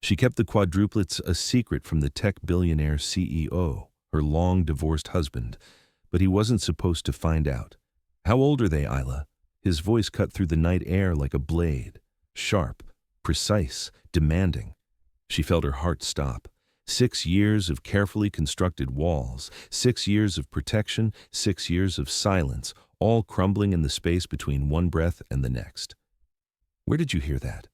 She kept the quadruplets a secret from the tech billionaire CEO, her long-divorced husband, but he wasn't supposed to find out. "How old are they, Isla?" His voice cut through the night air like a blade, sharp, precise, demanding. She felt her heart stop. 6 years of carefully constructed walls, 6 years of protection, 6 years of silence, all crumbling in the space between one breath and the next. "Where did you hear that?"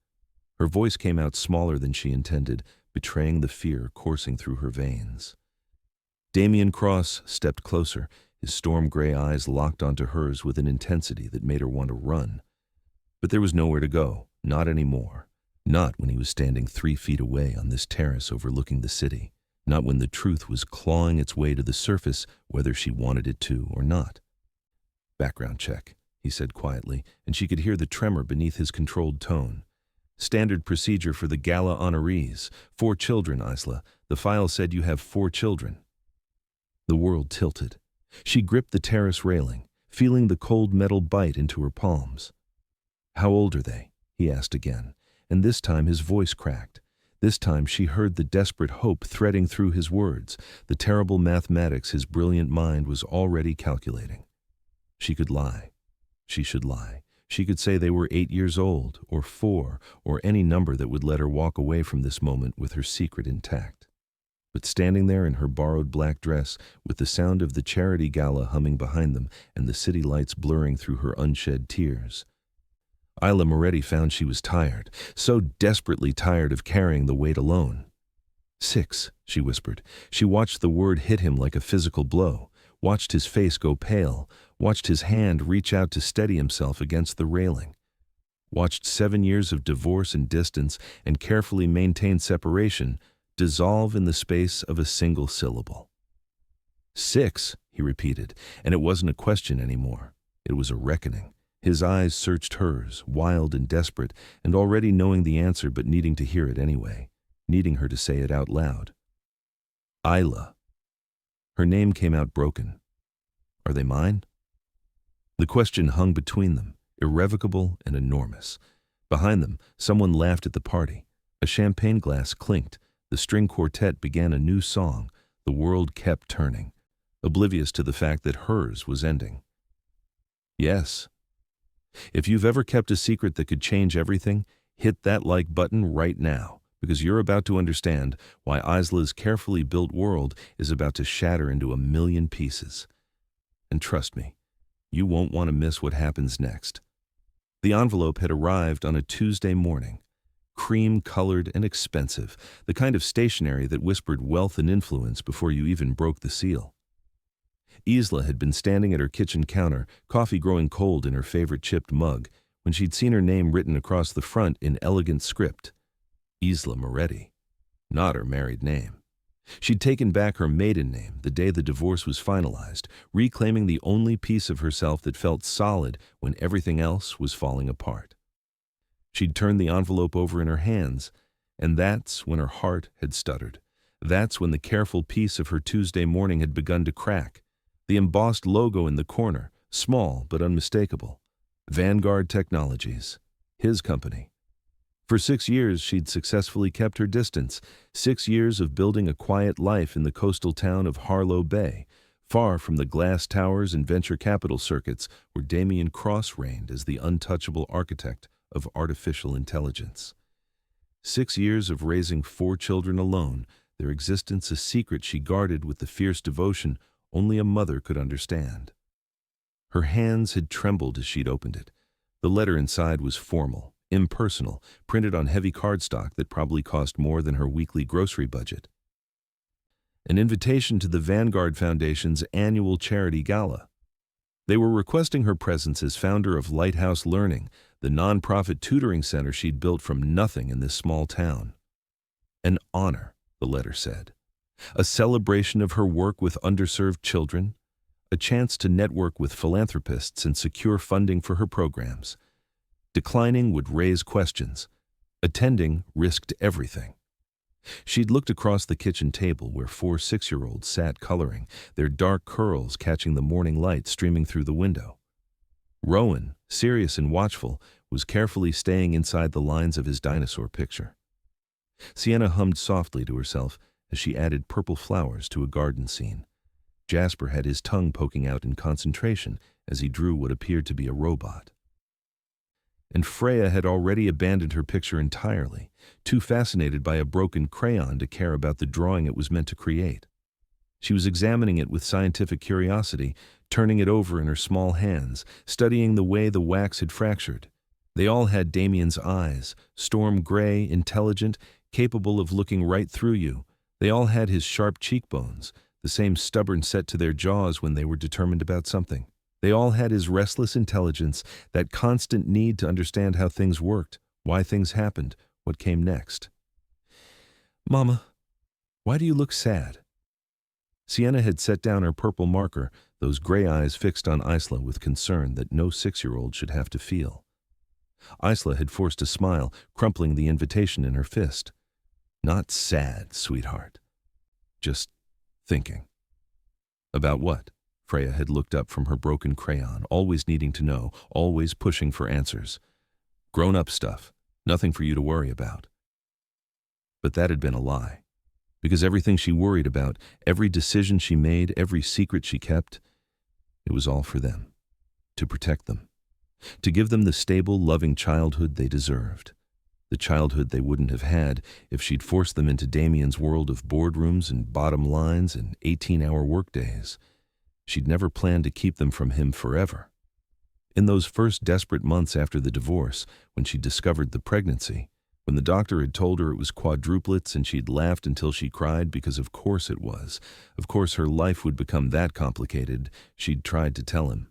Her voice came out smaller than she intended, betraying the fear coursing through her veins. Damien Cross stepped closer, his storm-gray eyes locked onto hers with an intensity that made her want to run. But there was nowhere to go, not anymore. Not when he was standing 3 feet away on this terrace overlooking the city. Not when the truth was clawing its way to the surface, whether she wanted it to or not. "Background check," he said quietly, and she could hear the tremor beneath his controlled tone. "Standard procedure for the gala honorees. 4 children, Isla. The file said you have 4 children." The world tilted. She gripped the terrace railing, feeling the cold metal bite into her palms. "How old are they?" he asked again, and this time his voice cracked. This time she heard the desperate hope threading through his words, the terrible mathematics his brilliant mind was already calculating. She could lie. She should lie. She could say they were 8 years old, or 4, or any number that would let her walk away from this moment with her secret intact. But standing there in her borrowed black dress, with the sound of the charity gala humming behind them and the city lights blurring through her unshed tears, Isla Moretti found she was tired, so desperately tired of carrying the weight alone. 6, she whispered. She watched the word hit him like a physical blow, watched his face go pale, watched his hand reach out to steady himself against the railing, watched 7 years of divorce and distance and carefully maintained separation dissolve in the space of a single syllable. 6, he repeated, and it wasn't a question anymore. It was a reckoning. His eyes searched hers, wild and desperate, and already knowing the answer but needing to hear it anyway, needing her to say it out loud. "Isla." Her name came out broken. "Are they mine?" The question hung between them, irrevocable and enormous. Behind them, someone laughed at the party. A champagne glass clinked. The string quartet began a new song. The world kept turning, oblivious to the fact that hers was ending. "Yes." If you've ever kept a secret that could change everything, hit that like button right now, because you're about to understand why Isla's carefully built world is about to shatter into a million pieces. And trust me, you won't want to miss what happens next. The envelope had arrived on a Tuesday morning, cream-colored and expensive, the kind of stationery that whispered wealth and influence before you even broke the seal. Isla had been standing at her kitchen counter, coffee growing cold in her favorite chipped mug, when she'd seen her name written across the front in elegant script. Isla Moretti. Not her married name. She'd taken back her maiden name the day the divorce was finalized, reclaiming the only piece of herself that felt solid when everything else was falling apart. She'd turned the envelope over in her hands, and that's when her heart had stuttered. That's when the careful piece of her Tuesday morning had begun to crack. The embossed logo in the corner, small but unmistakable. Vanguard Technologies, his company. For 6 years, she'd successfully kept her distance, 6 years of building a quiet life in the coastal town of Harlow Bay, far from the glass towers and venture capital circuits where Damien Cross reigned as the untouchable architect of artificial intelligence. 6 years of raising 4 children alone, their existence a secret she guarded with the fierce devotion only a mother could understand. Her hands had trembled as she'd opened it. The letter inside was formal, impersonal, printed on heavy cardstock that probably cost more than her weekly grocery budget. An invitation to the Vanguard Foundation's annual charity gala. They were requesting her presence as founder of Lighthouse Learning, the nonprofit tutoring center she'd built from nothing in this small town. An honor, the letter said. A celebration of her work with underserved children, a chance to network with philanthropists and secure funding for her programs. Declining would raise questions. Attending risked everything. She'd looked across the kitchen table where 4 6-year-olds sat coloring, their dark curls catching the morning light streaming through the window. Rowan, serious and watchful, was carefully staying inside the lines of his dinosaur picture. Sienna hummed softly to herself as she added purple flowers to a garden scene. Jasper had his tongue poking out in concentration as he drew what appeared to be a robot. And Freya had already abandoned her picture entirely, too fascinated by a broken crayon to care about the drawing it was meant to create. She was examining it with scientific curiosity, turning it over in her small hands, studying the way the wax had fractured. They all had Damien's eyes, storm gray, intelligent, capable of looking right through you. They all had his sharp cheekbones, the same stubborn set to their jaws when they were determined about something. They all had his restless intelligence, that constant need to understand how things worked, why things happened, what came next. "Mama, why do you look sad?" Sienna had set down her purple marker, those gray eyes fixed on Isla with concern that no 6-year-old should have to feel. Isla had forced a smile, crumpling the invitation in her fist. "Not sad, sweetheart. Just thinking." "About what?" Freya had looked up from her broken crayon, always needing to know, always pushing for answers. "Grown-up stuff. Nothing for you to worry about." But that had been a lie. Because everything she worried about, every decision she made, every secret she kept, it was all for them. To protect them. To give them the stable, loving childhood they deserved. The childhood they wouldn't have had if she'd forced them into Damien's world of boardrooms and bottom lines and 18-hour workdays. She'd never planned to keep them from him forever. In those first desperate months after the divorce, when she discovered the pregnancy, when the doctor had told her it was quadruplets and she'd laughed until she cried because of course it was, of course her life would become that complicated, she'd tried to tell him.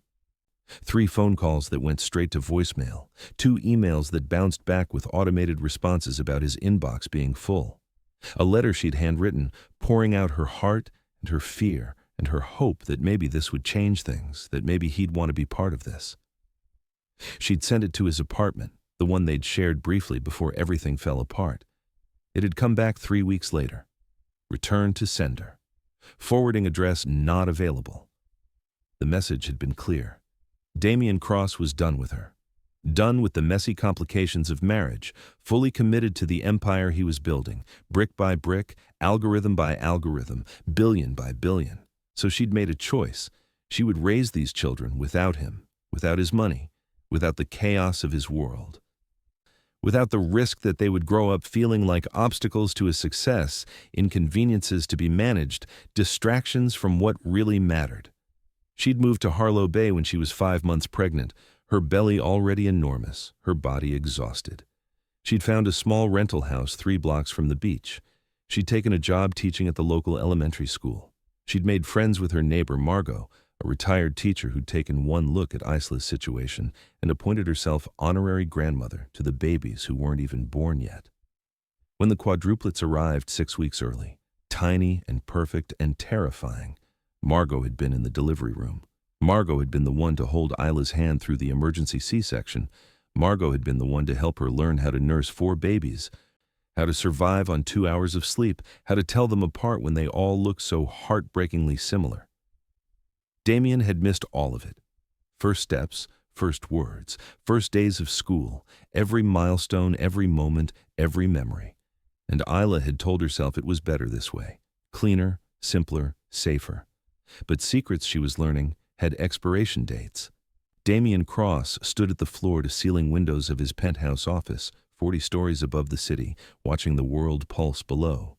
3 phone calls that went straight to voicemail, 2 emails that bounced back with automated responses about his inbox being full, a letter she'd handwritten, pouring out her heart and her fear and her hope that maybe this would change things, that maybe he'd want to be part of this. She'd sent it to his apartment, the one they'd shared briefly before everything fell apart. It had come back 3 weeks later. Return to sender. Forwarding address not available. The message had been clear. Damien Cross was done with her. Done with the messy complications of marriage, fully committed to the empire he was building, brick by brick, algorithm by algorithm, billion by billion. So she'd made a choice. She would raise these children without him, without his money, without the chaos of his world. Without the risk that they would grow up feeling like obstacles to his success, inconveniences to be managed, distractions from what really mattered. She'd moved to Harlow Bay when she was 5 months pregnant, her belly already enormous, her body exhausted. She'd found a small rental house 3 blocks from the beach. She'd taken a job teaching at the local elementary school. She'd made friends with her neighbor Margot, a retired teacher who'd taken one look at Isla's situation and appointed herself honorary grandmother to the babies who weren't even born yet. When the quadruplets arrived 6 weeks early, tiny and perfect and terrifying, Margot had been in the delivery room. Margot had been the one to hold Isla's hand through the emergency C-section. Margot had been the one to help her learn how to nurse 4 babies, how to survive on 2 hours of sleep, how to tell them apart when they all looked so heartbreakingly similar. Damien had missed all of it. First steps, first words, first days of school, every milestone, every moment, every memory. And Isla had told herself it was better this way. Cleaner, simpler, safer. But secrets she was learning had expiration dates. Damien Cross stood at the floor-to-ceiling windows of his penthouse office, 40 stories above the city, watching the world pulse below.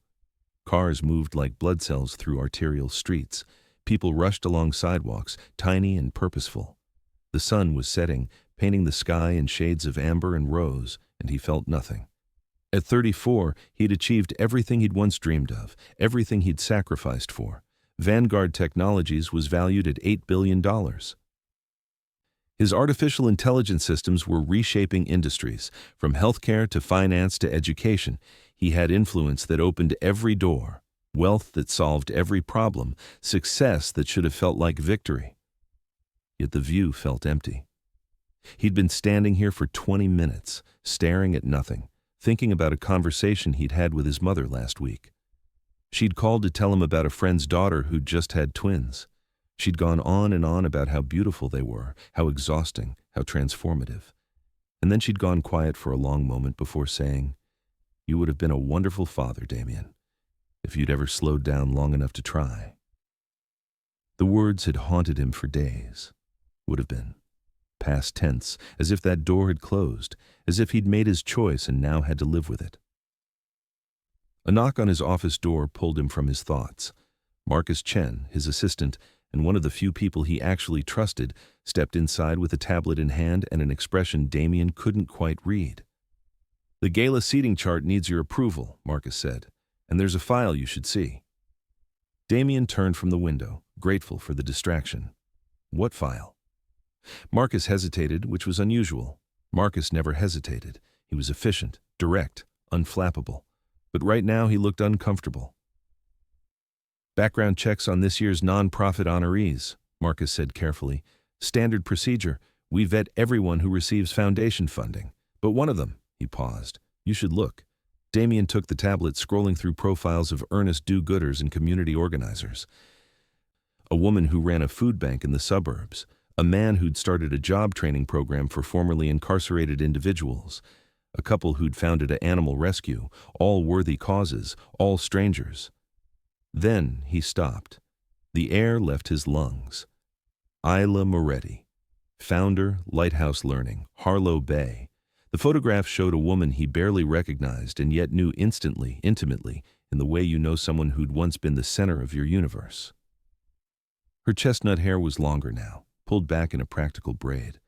Cars moved like blood cells through arterial streets. People rushed along sidewalks, tiny and purposeful. The sun was setting, painting the sky in shades of amber and rose, and he felt nothing. At 34, he'd achieved everything he'd once dreamed of, everything he'd sacrificed for. Vanguard Technologies was valued at $8 billion. His artificial intelligence systems were reshaping industries, from healthcare to finance to education. He had influence that opened every door, wealth that solved every problem, success that should have felt like victory. Yet the view felt empty. He'd been standing here for 20 minutes, staring at nothing, thinking about a conversation he'd had with his mother last week. She'd called to tell him about a friend's daughter who'd just had twins. She'd gone on and on about how beautiful they were, how exhausting, how transformative. And then she'd gone quiet for a long moment before saying, You would have been a wonderful father, Damien, if you'd ever slowed down long enough to try." The words had haunted him for days. Would have been. Past tense, as if that door had closed, as if he'd made his choice and now had to live with it. A knock on his office door pulled him from his thoughts. Marcus Chen, his assistant, and one of the few people he actually trusted, stepped inside with a tablet in hand and an expression Damien couldn't quite read. "The gala seating chart needs your approval," Marcus said, "and there's a file you should see." Damien turned from the window, grateful for the distraction. What file? Marcus hesitated, which was unusual. Marcus never hesitated. He was efficient, direct, unflappable. But right now he looked uncomfortable. "Background checks on this year's non-profit honorees," Marcus said carefully. "Standard procedure. We vet everyone who receives foundation funding. But one of them," he paused. "You should look." Damien took the tablet, scrolling through profiles of earnest do-gooders and community organizers. A woman who ran a food bank in the suburbs. A man who'd started a job training program for formerly incarcerated individuals. A couple who'd founded an animal rescue. All worthy causes, all strangers. Then he stopped. The air left his lungs. Isla Moretti, founder, Lighthouse Learning, Harlow Bay. The photograph showed a woman he barely recognized and yet knew instantly, intimately, in the way you know someone who'd once been the center of your universe. Her chestnut hair was longer now, pulled back in a practical braid.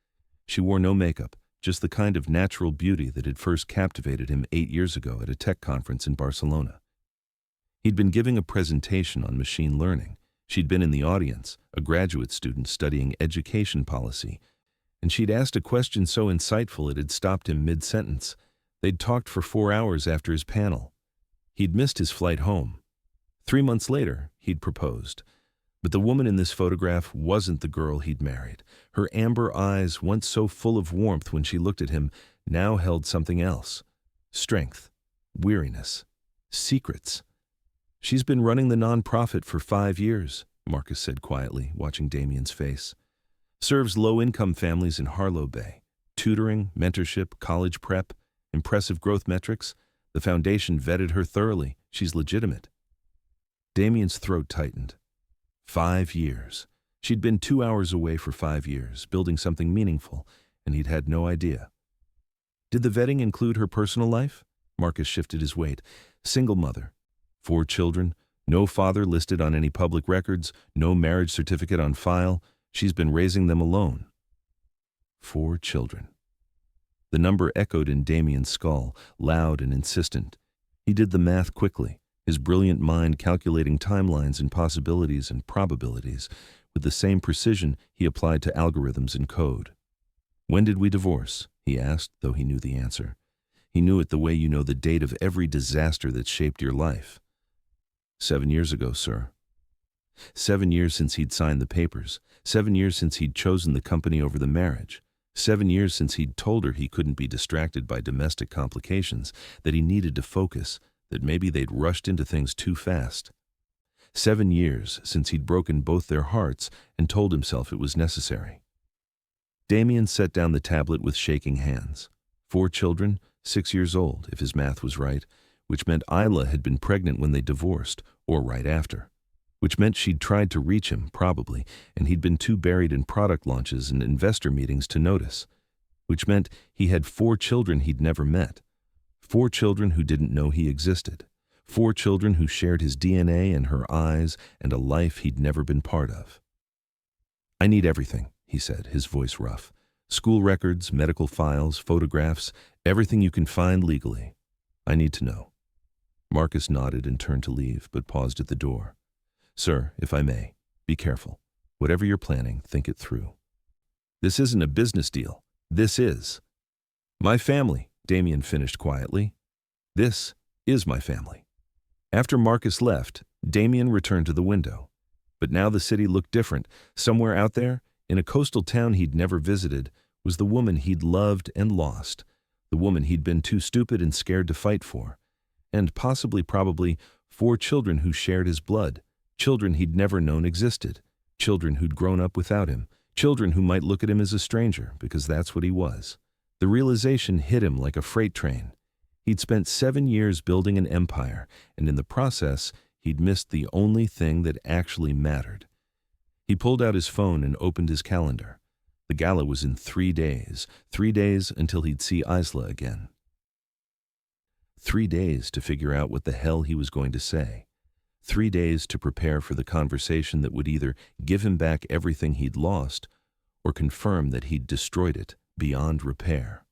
She wore no makeup, just the kind of natural beauty that had first captivated him 8 years ago at a tech conference in Barcelona. He'd been giving a presentation on machine learning. She'd been in the audience, a graduate student studying education policy, and she'd asked a question so insightful it had stopped him mid-sentence. They'd talked for 4 hours after his panel. He'd missed his flight home. 3 months later, he'd proposed. But the woman in this photograph wasn't the girl he'd married. Her amber eyes, once so full of warmth when she looked at him, now held something else. Strength, weariness, secrets. "She's been running the nonprofit for 5 years, Marcus said quietly, watching Damien's face. "Serves low-income families in Harlow Bay. Tutoring, mentorship, college prep, impressive growth metrics. The foundation vetted her thoroughly. She's legitimate." Damien's throat tightened. 5 years. She'd been 2 hours away for 5 years, building something meaningful, and he'd had no idea. Did the vetting include her personal life? Marcus shifted his weight. Single mother. 4 children. No father listed on any public records. No marriage certificate on file. She's been raising them alone. 4 children. The number echoed in Damien's skull, loud and insistent. He did the math quickly, his brilliant mind calculating timelines and possibilities and probabilities with the same precision he applied to algorithms and code. "When did we divorce?" he asked, though he knew the answer. He knew it the way you know the date of every disaster that shaped your life. 7 years ago, sir. 7 years since he'd signed the papers. 7 years since he'd chosen the company over the marriage. 7 years since he'd told her he couldn't be distracted by domestic complications, that he needed to focus, that maybe they'd rushed into things too fast. 7 years since he'd broken both their hearts and told himself it was necessary. Damien set down the tablet with shaking hands. 4 children, 6 years old, if his math was right, which meant Isla had been pregnant when they divorced, or right after. Which meant she'd tried to reach him, probably, and he'd been too buried in product launches and investor meetings to notice. Which meant he had 4 children he'd never met. 4 children who didn't know he existed. 4 children who shared his DNA and her eyes and a life he'd never been part of. "I need everything," he said, his voice rough. "School records, medical files, photographs, everything you can find legally. I need to know." Marcus nodded and turned to leave, but paused at the door. "Sir, if I may, be careful. Whatever you're planning, think it through. This isn't a business deal. This is my family," Damien finished quietly. "This is my family." After Marcus left, Damien returned to the window. But now the city looked different. Somewhere out there, in a coastal town he'd never visited, was the woman he'd loved and lost, the woman he'd been too stupid and scared to fight for, and probably 4 children who shared his blood, children he'd never known existed, children who'd grown up without him, children who might look at him as a stranger, because that's what he was. The realization hit him like a freight train. He'd spent 7 years building an empire, and in the process, he'd missed the only thing that actually mattered. He pulled out his phone and opened his calendar. The gala was in 3 days. 3 days until he'd see Isla again. 3 days to figure out what the hell he was going to say. 3 days to prepare for the conversation that would either give him back everything he'd lost or confirm that he'd destroyed it beyond repair.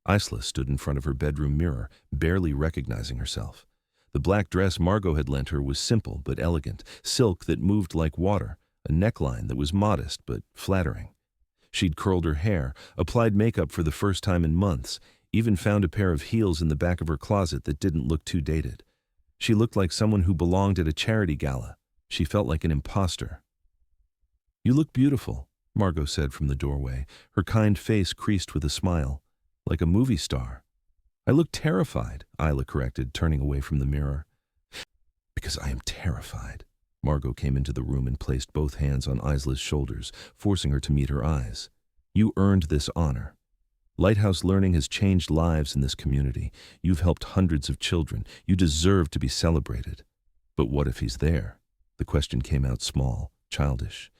Isla stood in front of her bedroom mirror, barely recognizing herself. The black dress Margot had lent her was simple but elegant, silk that moved like water, a neckline that was modest but flattering. She'd curled her hair, applied makeup for the first time in months, even found a pair of heels in the back of her closet that didn't look too dated. She looked like someone who belonged at a charity gala. She felt like an imposter. "You look beautiful," Margot said from the doorway, her kind face creased with a smile, like a movie star. "I look terrified," Isla corrected, turning away from the mirror. "Because I am terrified." Margot came into the room and placed both hands on Isla's shoulders, forcing her to meet her eyes. "You earned this honor. Lighthouse Learning has changed lives in this community. You've helped hundreds of children. You deserve to be celebrated. But what if he's there?" The question came out small, childish.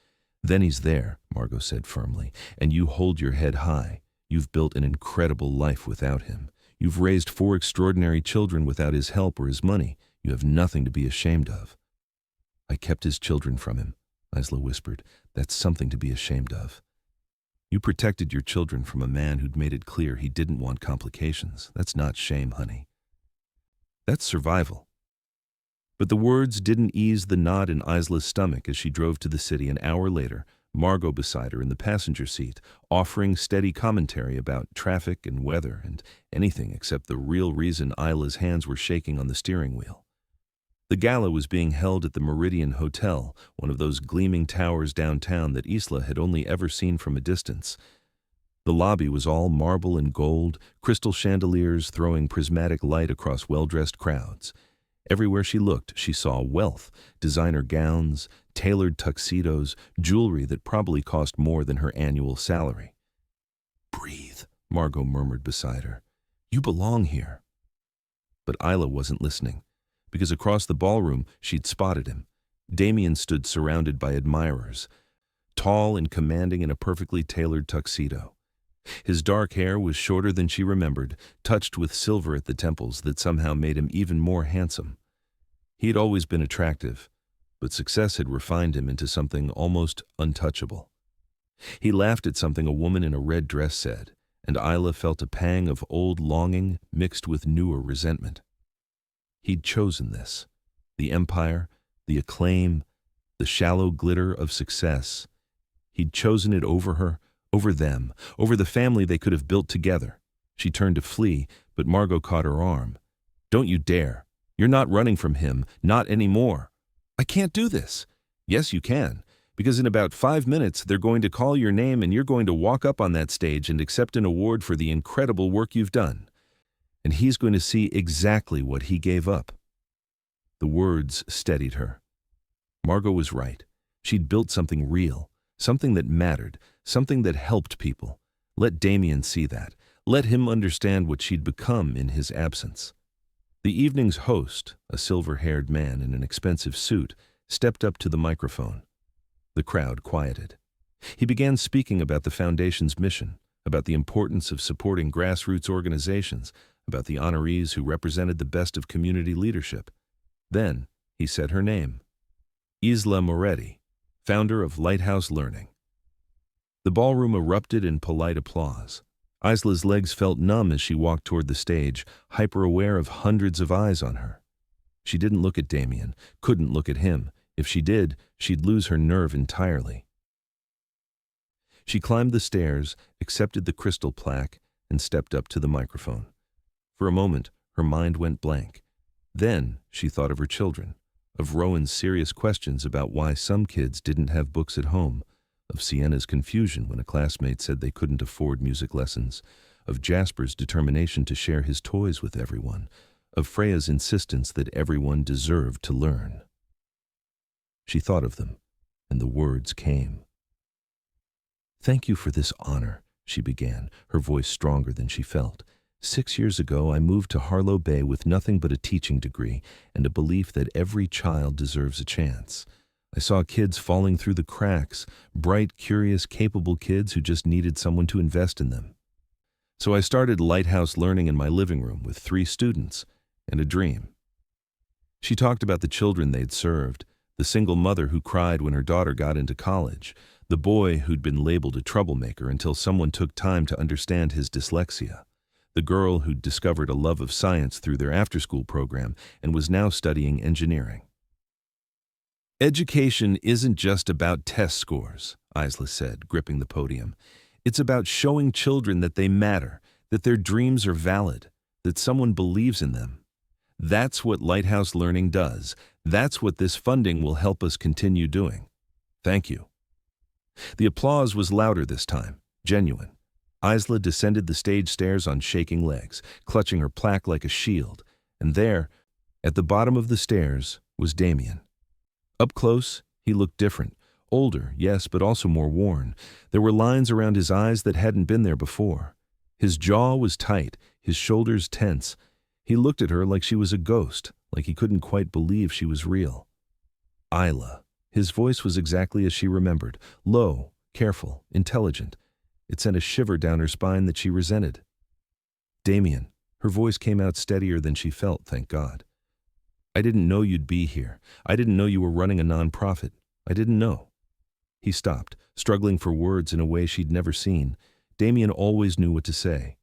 "Then he's there," Margot said firmly, "and you hold your head high. You've built an incredible life without him. You've raised 4 extraordinary children without his help or his money. You have nothing to be ashamed of." "I kept his children from him," Isla whispered. "That's something to be ashamed of." "You protected your children from a man who'd made it clear he didn't want complications. That's not shame, honey. That's survival." But the words didn't ease the knot in Isla's stomach as she drove to the city an hour later, Margot beside her in the passenger seat, offering steady commentary about traffic and weather and anything except the real reason Isla's hands were shaking on the steering wheel. The gala was being held at the Meridian Hotel, one of those gleaming towers downtown that Isla had only ever seen from a distance. The lobby was all marble and gold, crystal chandeliers throwing prismatic light across well-dressed crowds. Everywhere she looked, she saw wealth, designer gowns, tailored tuxedos, jewelry that probably cost more than her annual salary. "Breathe," Margot murmured beside her. "You belong here." But Isla wasn't listening, because across the ballroom she'd spotted him. Damien stood surrounded by admirers, tall and commanding in a perfectly tailored tuxedo. His dark hair was shorter than she remembered, touched with silver at the temples that somehow made him even more handsome. He had always been attractive, but success had refined him into something almost untouchable. He laughed at something a woman in a red dress said, and Isla felt a pang of old longing mixed with newer resentment. He'd chosen this, the empire, the acclaim, the shallow glitter of success. He'd chosen it over her, over them, over the family they could have built together. She turned to flee, but Margot caught her arm. "Don't you dare. You're not running from him, not anymore." "I can't do this." "Yes, you can, because in about 5 minutes they're going to call your name and you're going to walk up on that stage and accept an award for the incredible work you've done. And he's going to see exactly what he gave up." The words steadied her. Margot was right. She'd built something real, something that mattered, something that helped people. Let Damien see that. Let him understand what she'd become in his absence. The evening's host, a silver-haired man in an expensive suit, stepped up to the microphone. The crowd quieted. He began speaking about the Foundation's mission, about the importance of supporting grassroots organizations, about the honorees who represented the best of community leadership. Then he said her name. Isla Moretti, founder of Lighthouse Learning. The ballroom erupted in polite applause. Isla's legs felt numb as she walked toward the stage, hyper-aware of hundreds of eyes on her. She didn't look at Damien, couldn't look at him. If she did, she'd lose her nerve entirely. She climbed the stairs, accepted the crystal plaque, and stepped up to the microphone. For a moment, her mind went blank. Then she thought of her children, of Rowan's serious questions about why some kids didn't have books at home, of Sienna's confusion when a classmate said they couldn't afford music lessons, of Jasper's determination to share his toys with everyone, of Freya's insistence that everyone deserved to learn. She thought of them, and the words came. "Thank you for this honor," she began, her voice stronger than she felt. 6 years ago, I moved to Harlow Bay with nothing but a teaching degree and a belief that every child deserves a chance. I saw kids falling through the cracks, bright, curious, capable kids who just needed someone to invest in them. So I started Lighthouse Learning in my living room with 3 students and a dream. She talked about the children they'd served, the single mother who cried when her daughter got into college, the boy who'd been labeled a troublemaker until someone took time to understand his dyslexia, the girl who'd discovered a love of science through their after-school program and was now studying engineering. Education isn't just about test scores, Isla said, gripping the podium. It's about showing children that they matter, that their dreams are valid, that someone believes in them. That's what Lighthouse Learning does. That's what this funding will help us continue doing. Thank you. The applause was louder this time, genuine. Isla descended the stage stairs on shaking legs, clutching her plaque like a shield, and there, at the bottom of the stairs, was Damien. Up close, he looked different. Older, yes, but also more worn. There were lines around his eyes that hadn't been there before. His jaw was tight, his shoulders tense. He looked at her like she was a ghost, like he couldn't quite believe she was real. Isla. His voice was exactly as she remembered, low, careful, intelligent. It sent a shiver down her spine that she resented. Damien. Her voice came out steadier than she felt, thank God. I didn't know you'd be here. I didn't know you were running a nonprofit. I didn't know. He stopped, struggling for words in a way she'd never seen. Damien always knew what to say.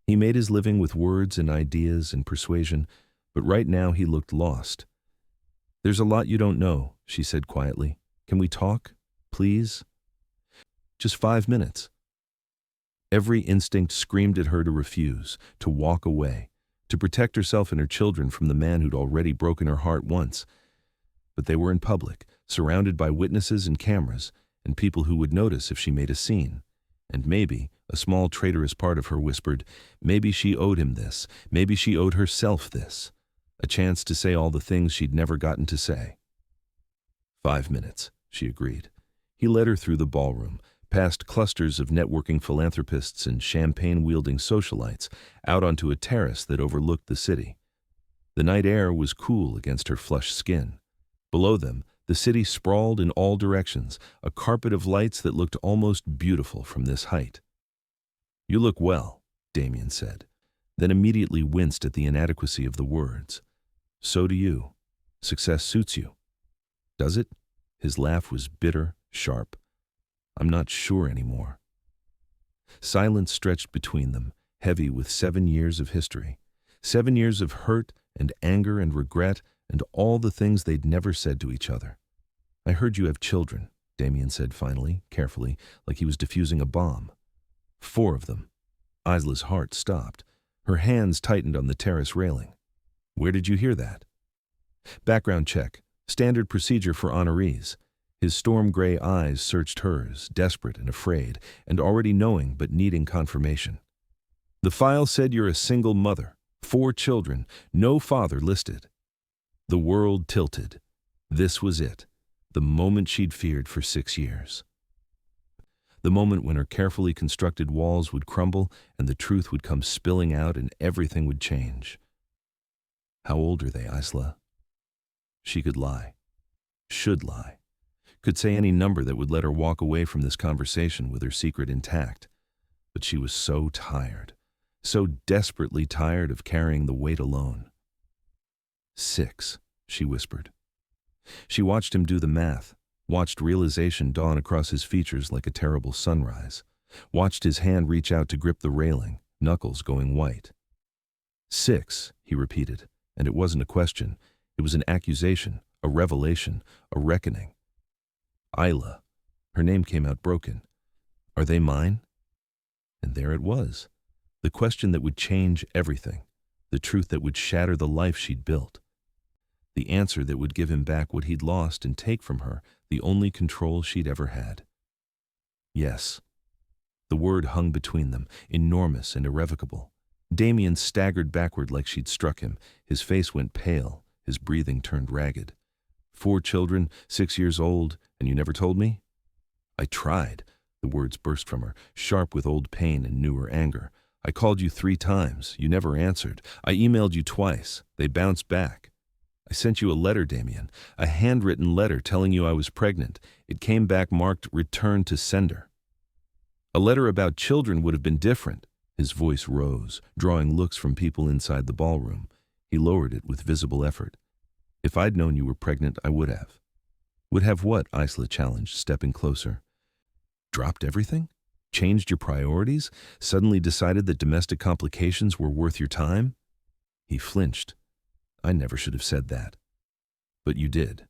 He made his living with words and ideas and persuasion, but right now he looked lost. There's a lot you don't know, she said quietly. Can we talk, please? Just 5 minutes. Every instinct screamed at her to refuse, to walk away, to protect herself and her children from the man who'd already broken her heart once. But they were in public, surrounded by witnesses and cameras, and people who would notice if she made a scene. And maybe, a small traitorous part of her whispered, maybe she owed him this, maybe she owed herself this. A chance to say all the things she'd never gotten to say. 5 minutes, she agreed. He led her through the ballroom, past clusters of networking philanthropists and champagne-wielding socialites, out onto a terrace that overlooked the city. The night air was cool against her flushed skin. Below them, the city sprawled in all directions, a carpet of lights that looked almost beautiful from this height. You look well, Damien said, then immediately winced at the inadequacy of the words. So do you. Success suits you. Does it? His laugh was bitter, sharp. I'm not sure anymore. Silence stretched between them, heavy with 7 years of history. 7 years of hurt and anger and regret and all the things they'd never said to each other. I heard you have children, Damien said finally, carefully, like he was defusing a bomb. 4 of them. Isla's heart stopped. Her hands tightened on the terrace railing. Where did you hear that? Background check. Standard procedure for honorees. His storm-gray eyes searched hers, desperate and afraid, and already knowing but needing confirmation. The file said you're a single mother, 4 children, no father listed. The world tilted. This was it, the moment she'd feared for 6 years. The moment when her carefully constructed walls would crumble and the truth would come spilling out and everything would change. How old are they, Isla? She could lie. Should lie. Could say any number that would let her walk away from this conversation with her secret intact. But she was so tired, so desperately tired of carrying the weight alone. 6, she whispered. She watched him do the math, watched realization dawn across his features like a terrible sunrise, watched his hand reach out to grip the railing, knuckles going white. 6, he repeated, and it wasn't a question. It was an accusation, a revelation, a reckoning. Isla. Her name came out broken. Are they mine? And there it was. The question that would change everything. The truth that would shatter the life she'd built. The answer that would give him back what he'd lost and take from her the only control she'd ever had. Yes. The word hung between them, enormous and irrevocable. Damien staggered backward like she'd struck him. His face went pale, his breathing turned ragged. 4 children, 6 years old, and you never told me? I tried. The words burst from her, sharp with old pain and newer anger. I called you 3 times. You never answered. I emailed you twice. They bounced back. I sent you a letter, Damien, a handwritten letter telling you I was pregnant. It came back marked return to sender. A letter about children would have been different. His voice rose, drawing looks from people inside the ballroom. He lowered it with visible effort. If I'd known you were pregnant, I would have. Would have what? Isla challenged, stepping closer. Dropped everything? Changed your priorities? Suddenly decided that domestic complications were worth your time? He flinched. I never should have said that. But you did.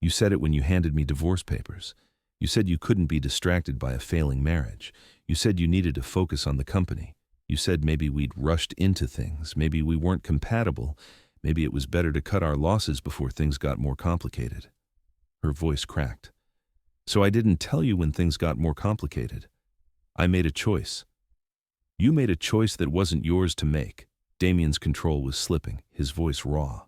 You said it when you handed me divorce papers. You said you couldn't be distracted by a failing marriage. You said you needed to focus on the company. You said maybe we'd rushed into things, maybe we weren't compatible, maybe it was better to cut our losses before things got more complicated. Her voice cracked. So I didn't tell you when things got more complicated. I made a choice. You made a choice that wasn't yours to make. Damien's control was slipping, his voice raw.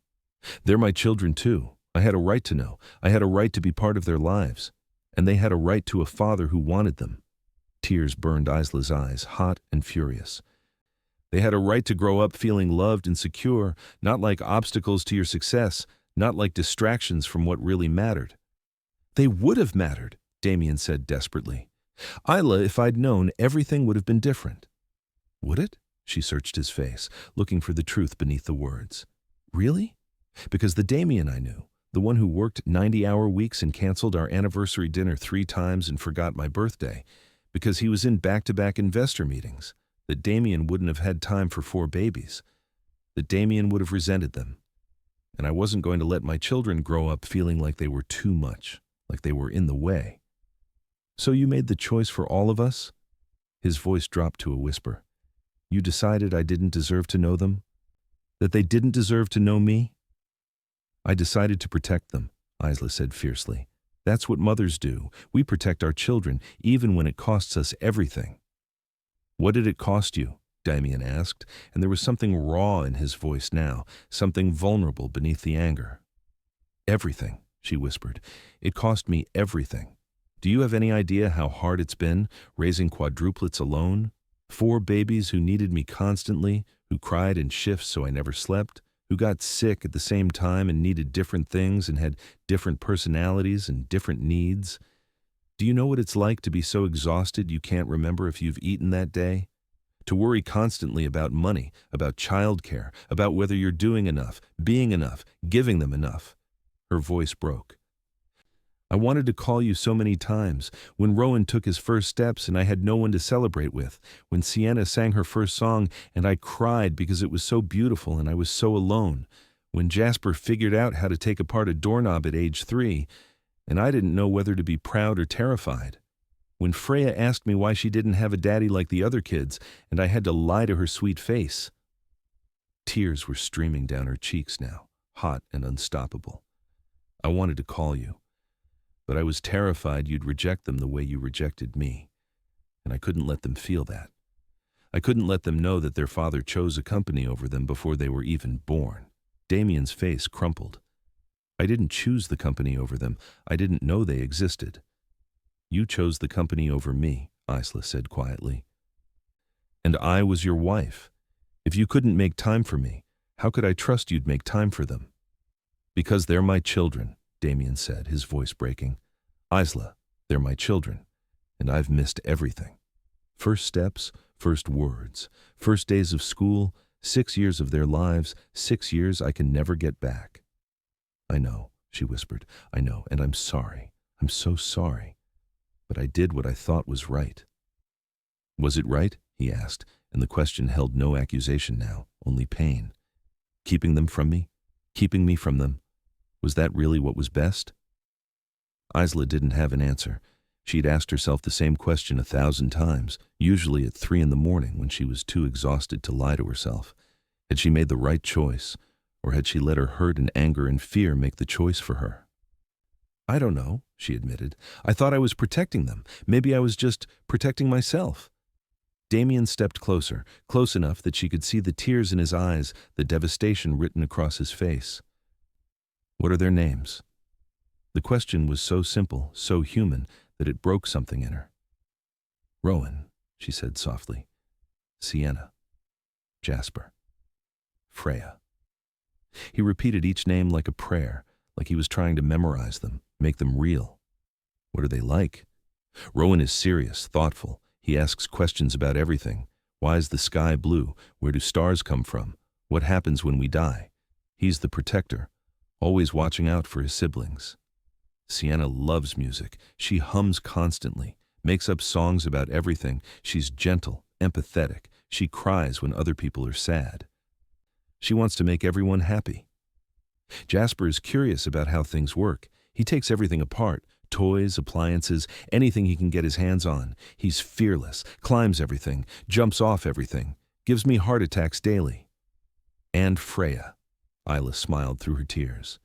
They're my children too. I had a right to know. I had a right to be part of their lives. And they had a right to a father who wanted them. Tears burned Isla's eyes, hot and furious. They had a right to grow up feeling loved and secure, not like obstacles to your success, not like distractions from what really mattered. They would have mattered, Damien said desperately. Isla, if I'd known, everything would have been different. Would it? She searched his face, looking for the truth beneath the words. Really? Because the Damien I knew, the one who worked 90-hour weeks and canceled our anniversary dinner 3 times and forgot my birthday, because he was in back-to-back investor meetings, that Damien wouldn't have had time for 4 babies, that Damien would have resented them. And I wasn't going to let my children grow up feeling like they were too much, like they were in the way. So you made the choice for all of us? His voice dropped to a whisper. You decided I didn't deserve to know them? That they didn't deserve to know me? I decided to protect them, Isla said fiercely. That's what mothers do. We protect our children, even when it costs us everything. What did it cost you? Damien asked, and there was something raw in his voice now, something vulnerable beneath the anger. Everything, she whispered. It cost me everything. Do you have any idea how hard it's been, raising quadruplets alone? 4 babies who needed me constantly, who cried in shifts so I never slept, who got sick at the same time and needed different things and had different personalities and different needs. Do you know what it's like to be so exhausted you can't remember if you've eaten that day? To worry constantly about money, about childcare, about whether you're doing enough, being enough, giving them enough. Her voice broke. I wanted to call you so many times, when Rowan took his first steps and I had no one to celebrate with, when Sienna sang her first song and I cried because it was so beautiful and I was so alone, when Jasper figured out how to take apart a doorknob at age 3, and I didn't know whether to be proud or terrified, when Freya asked me why she didn't have a daddy like the other kids, and I had to lie to her sweet face. Tears were streaming down her cheeks now, hot and unstoppable. I wanted to call you. But I was terrified you'd reject them the way you rejected me, and I couldn't let them feel that. I couldn't let them know that their father chose a company over them before they were even born. Damien's face crumpled. I didn't choose the company over them. I didn't know they existed. You chose the company over me, Isla said quietly. And I was your wife. If you couldn't make time for me, how could I trust you'd make time for them? Because they're my children, Damien said, his voice breaking. Isla, they're my children, and I've missed everything. First steps, first words, first days of school, 6 years of their lives, 6 years I can never get back. I know, she whispered, I know, and I'm sorry. I'm so sorry. But I did what I thought was right. Was it right? He asked, and the question held no accusation now, only pain. Keeping them from me? Keeping me from them? Was that really what was best? Isla didn't have an answer. She'd asked herself the same question 1,000 times, usually at 3 in the morning when she was too exhausted to lie to herself. Had she made the right choice, or had she let her hurt and anger and fear make the choice for her? I don't know, she admitted. I thought I was protecting them. Maybe I was just protecting myself. Damien stepped closer, close enough that she could see the tears in his eyes, the devastation written across his face. What are their names? The question was so simple, so human, that it broke something in her. Rowan, she said softly. Sienna, Jasper, Freya. He repeated each name like a prayer, like he was trying to memorize them, make them real. What are they like? Rowan is serious, thoughtful. He asks questions about everything. Why is the sky blue? Where do stars come from? What happens when we die? He's the protector, always watching out for his siblings. Sienna loves music. She hums constantly, makes up songs about everything. She's gentle, empathetic. She cries when other people are sad. She wants to make everyone happy. Jasper is curious about how things work. He takes everything apart, toys, appliances, anything he can get his hands on. He's fearless, climbs everything, jumps off everything, gives me heart attacks daily. And Freya. Isla smiled through her tears.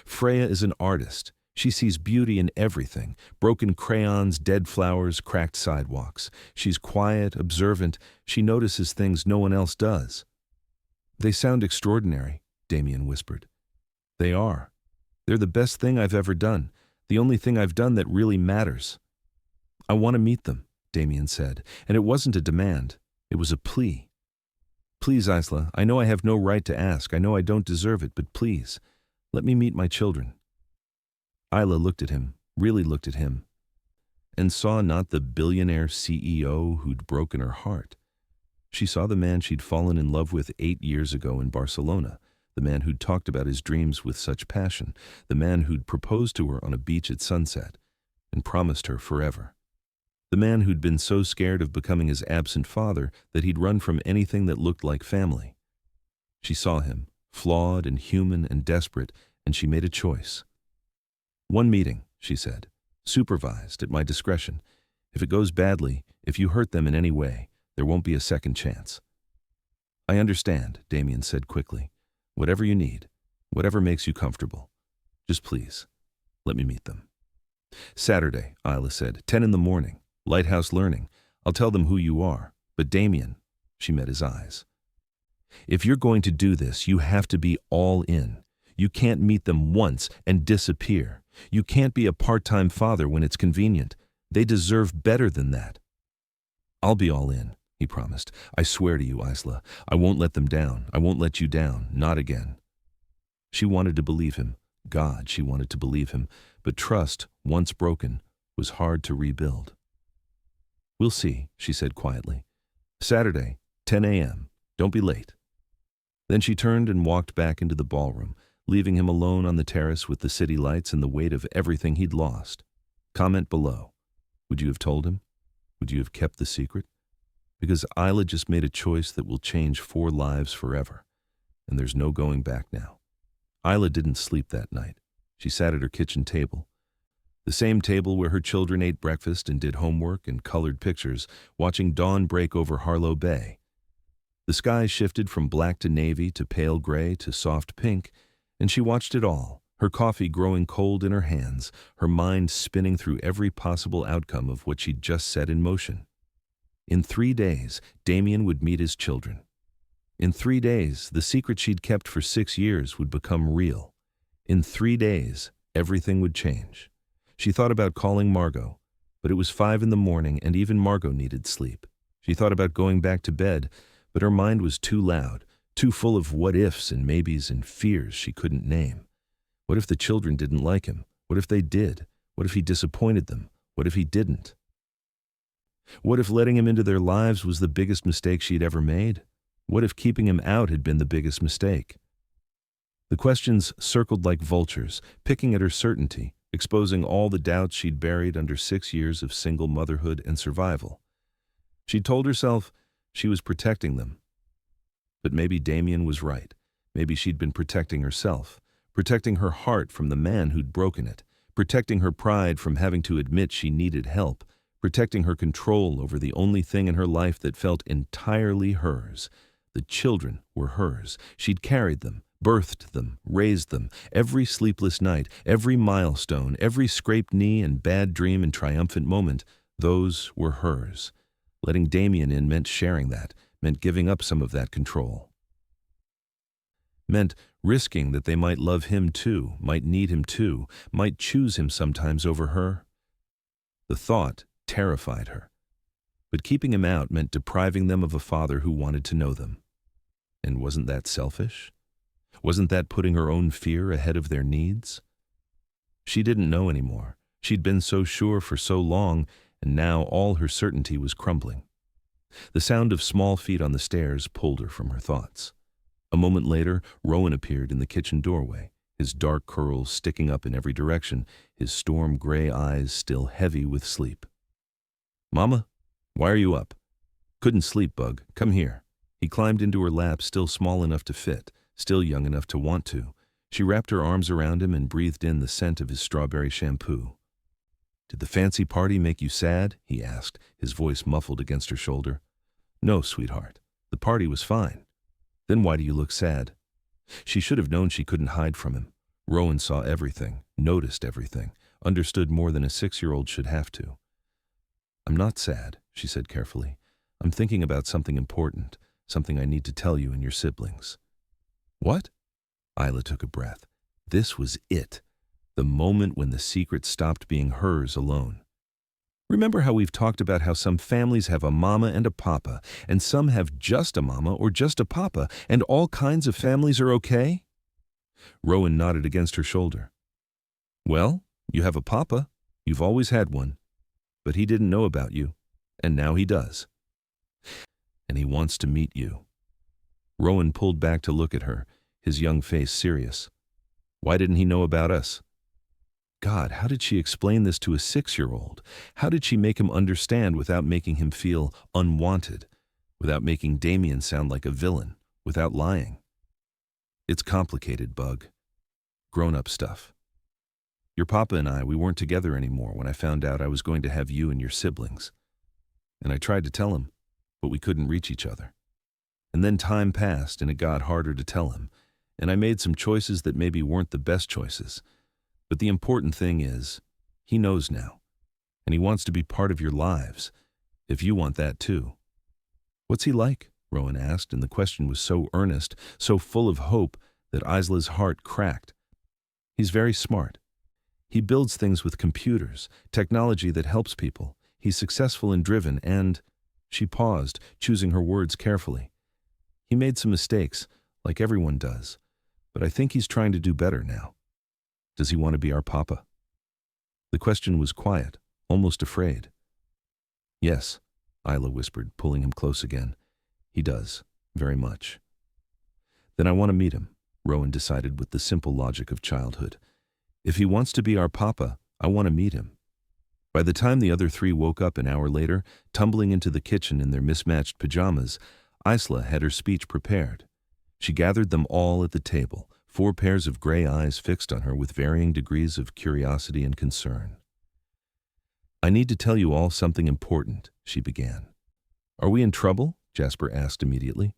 Freya is an artist. She sees beauty in everything, broken crayons, dead flowers, cracked sidewalks. She's quiet, observant. She notices things no one else does. They sound extraordinary, Damien whispered. They are. They're the best thing I've ever done, the only thing I've done that really matters. I want to meet them, Damien said, and it wasn't a demand. It was a plea. Please, Isla, I know I have no right to ask. I know I don't deserve it, but please, let me meet my children. Isla looked at him, really looked at him, and saw not the billionaire CEO who'd broken her heart. She saw the man she'd fallen in love with 8 years ago in Barcelona, the man who'd talked about his dreams with such passion, the man who'd proposed to her on a beach at sunset and promised her forever. The man who'd been so scared of becoming his absent father that he'd run from anything that looked like family. She saw him, flawed and human and desperate, and she made a choice. One meeting, she said, supervised at my discretion. If it goes badly, if you hurt them in any way, there won't be a second chance. I understand, Damien said quickly. Whatever you need, whatever makes you comfortable. Just please, let me meet them. Saturday, Isla said, 10 in the morning, Lighthouse Learning. I'll tell them who you are. But Damien, she met his eyes. If you're going to do this, you have to be all in. You can't meet them once and disappear. You can't be a part-time father when it's convenient. They deserve better than that. I'll be all in, he promised. I swear to you, Isla, I won't let them down. I won't let you down. Not again. She wanted to believe him. God, she wanted to believe him. But trust, once broken, was hard to rebuild. We'll see, she said quietly. Saturday, 10 a.m. Don't be late. Then she turned and walked back into the ballroom, leaving him alone on the terrace with the city lights and the weight of everything he'd lost. Comment below. Would you have told him? Would you have kept the secret? Because Isla just made a choice that will change 4 lives forever, and there's no going back now. Isla didn't sleep that night. She sat at her kitchen table, the same table where her children ate breakfast and did homework and colored pictures, watching dawn break over Harlow Bay. The sky shifted from black to navy to pale gray to soft pink, and she watched it all, her coffee growing cold in her hands, her mind spinning through every possible outcome of what she'd just set in motion. In 3 days, Damien would meet his children. In 3 days, the secret she'd kept for 6 years would become real. In 3 days, everything would change. She thought about calling Margot, but it was 5 in the morning and even Margot needed sleep. She thought about going back to bed, but her mind was too loud, too full of what-ifs and maybes and fears she couldn't name. What if the children didn't like him? What if they did? What if he disappointed them? What if he didn't? What if letting him into their lives was the biggest mistake she'd ever made? What if keeping him out had been the biggest mistake? The questions circled like vultures, picking at her certainty, exposing all the doubts she'd buried under 6 years of single motherhood and survival. She'd told herself she was protecting them. But maybe Damien was right. Maybe she'd been protecting herself, protecting her heart from the man who'd broken it, protecting her pride from having to admit she needed help, protecting her control over the only thing in her life that felt entirely hers. The children were hers. She'd carried them, birthed them, raised them. Every sleepless night, every milestone, every scraped knee and bad dream and triumphant moment, those were hers. Letting Damien in meant sharing that, meant giving up some of that control. Meant risking that they might love him too, might need him too, might choose him sometimes over her. The thought terrified her. But keeping him out meant depriving them of a father who wanted to know them. And wasn't that selfish? Wasn't that putting her own fear ahead of their needs? She didn't know anymore. She'd been so sure for so long, and now all her certainty was crumbling. The sound of small feet on the stairs pulled her from her thoughts. A moment later, Rowan appeared in the kitchen doorway, his dark curls sticking up in every direction, his storm-gray eyes still heavy with sleep. "Mama, why are you up?" "Couldn't sleep, Bug. Come here." He climbed into her lap, still small enough to fit, still young enough to want to. She wrapped her arms around him and breathed in the scent of his strawberry shampoo. "Did the fancy party make you sad?" he asked, his voice muffled against her shoulder. "No, sweetheart. The party was fine." "Then why do you look sad?" She should have known she couldn't hide from him. Rowan saw everything, noticed everything, understood more than a 6-year-old should have to. "I'm not sad," she said carefully. "I'm thinking about something important, something I need to tell you and your siblings." "What?" Isla took a breath. This was it, the moment when the secret stopped being hers alone. "Remember how we've talked about how some families have a mama and a papa, and some have just a mama or just a papa, and all kinds of families are okay?" Rowan nodded against her shoulder. "Well, you have a papa. You've always had one. But he didn't know about you, and now he does. And he wants to meet you." Rowan pulled back to look at her, his young face serious. "Why didn't he know about us?" God, how did she explain this to a 6-year-old? How did she make him understand without making him feel unwanted, without making Damien sound like a villain, without lying? "It's complicated, Bug. Grown-up stuff. Your papa and I, we weren't together anymore when I found out I was going to have you and your siblings. And I tried to tell him, but we couldn't reach each other. And then time passed and it got harder to tell him, and I made some choices that maybe weren't the best choices. But the important thing is, he knows now, and he wants to be part of your lives, if you want that too." "What's he like?" Rowan asked, and the question was so earnest, so full of hope, that Isla's heart cracked. "He's very smart. He builds things with computers, technology that helps people. He's successful and driven, and—" She paused, choosing her words carefully. "He made some mistakes, like everyone does, but I think he's trying to do better now." "Does he want to be our papa?" The question was quiet, almost afraid. "Yes," Isla whispered, pulling him close again. "He does, very much." "Then I want to meet him," Rowan decided with the simple logic of childhood. "If he wants to be our papa, I want to meet him." By the time the other three woke up an hour later, tumbling into the kitchen in their mismatched pajamas, Isla had her speech prepared. She gathered them all at the table, 4 pairs of gray eyes fixed on her with varying degrees of curiosity and concern. "I need to tell you all something important," she began. "Are we in trouble?" Jasper asked immediately.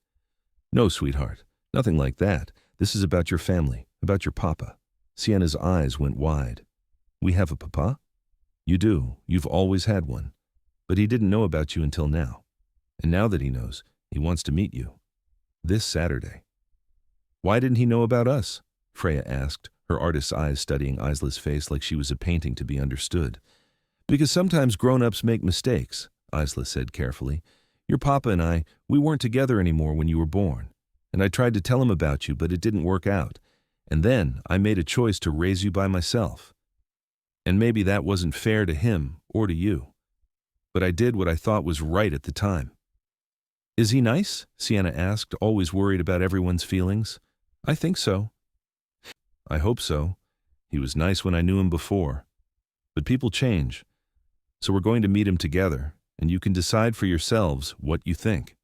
"No, sweetheart, nothing like that. This is about your family, about your papa." Sienna's eyes went wide. "We have a papa?" "You do. You've always had one. But he didn't know about you until now. And now that he knows, he wants to meet you. This Saturday." "Why didn't he know about us?" Freya asked, her artist's eyes studying Isla's face like she was a painting to be understood. "Because sometimes grown-ups make mistakes," Isla said carefully. "Your papa and I, we weren't together anymore when you were born. And I tried to tell him about you, but it didn't work out. And then I made a choice to raise you by myself. And maybe that wasn't fair to him or to you. But I did what I thought was right at the time." "Is he nice?" Sienna asked, always worried about everyone's feelings. "I think so." "I hope so. He was nice when I knew him before. But people change. So we're going to meet him together, and you can decide for yourselves what you think."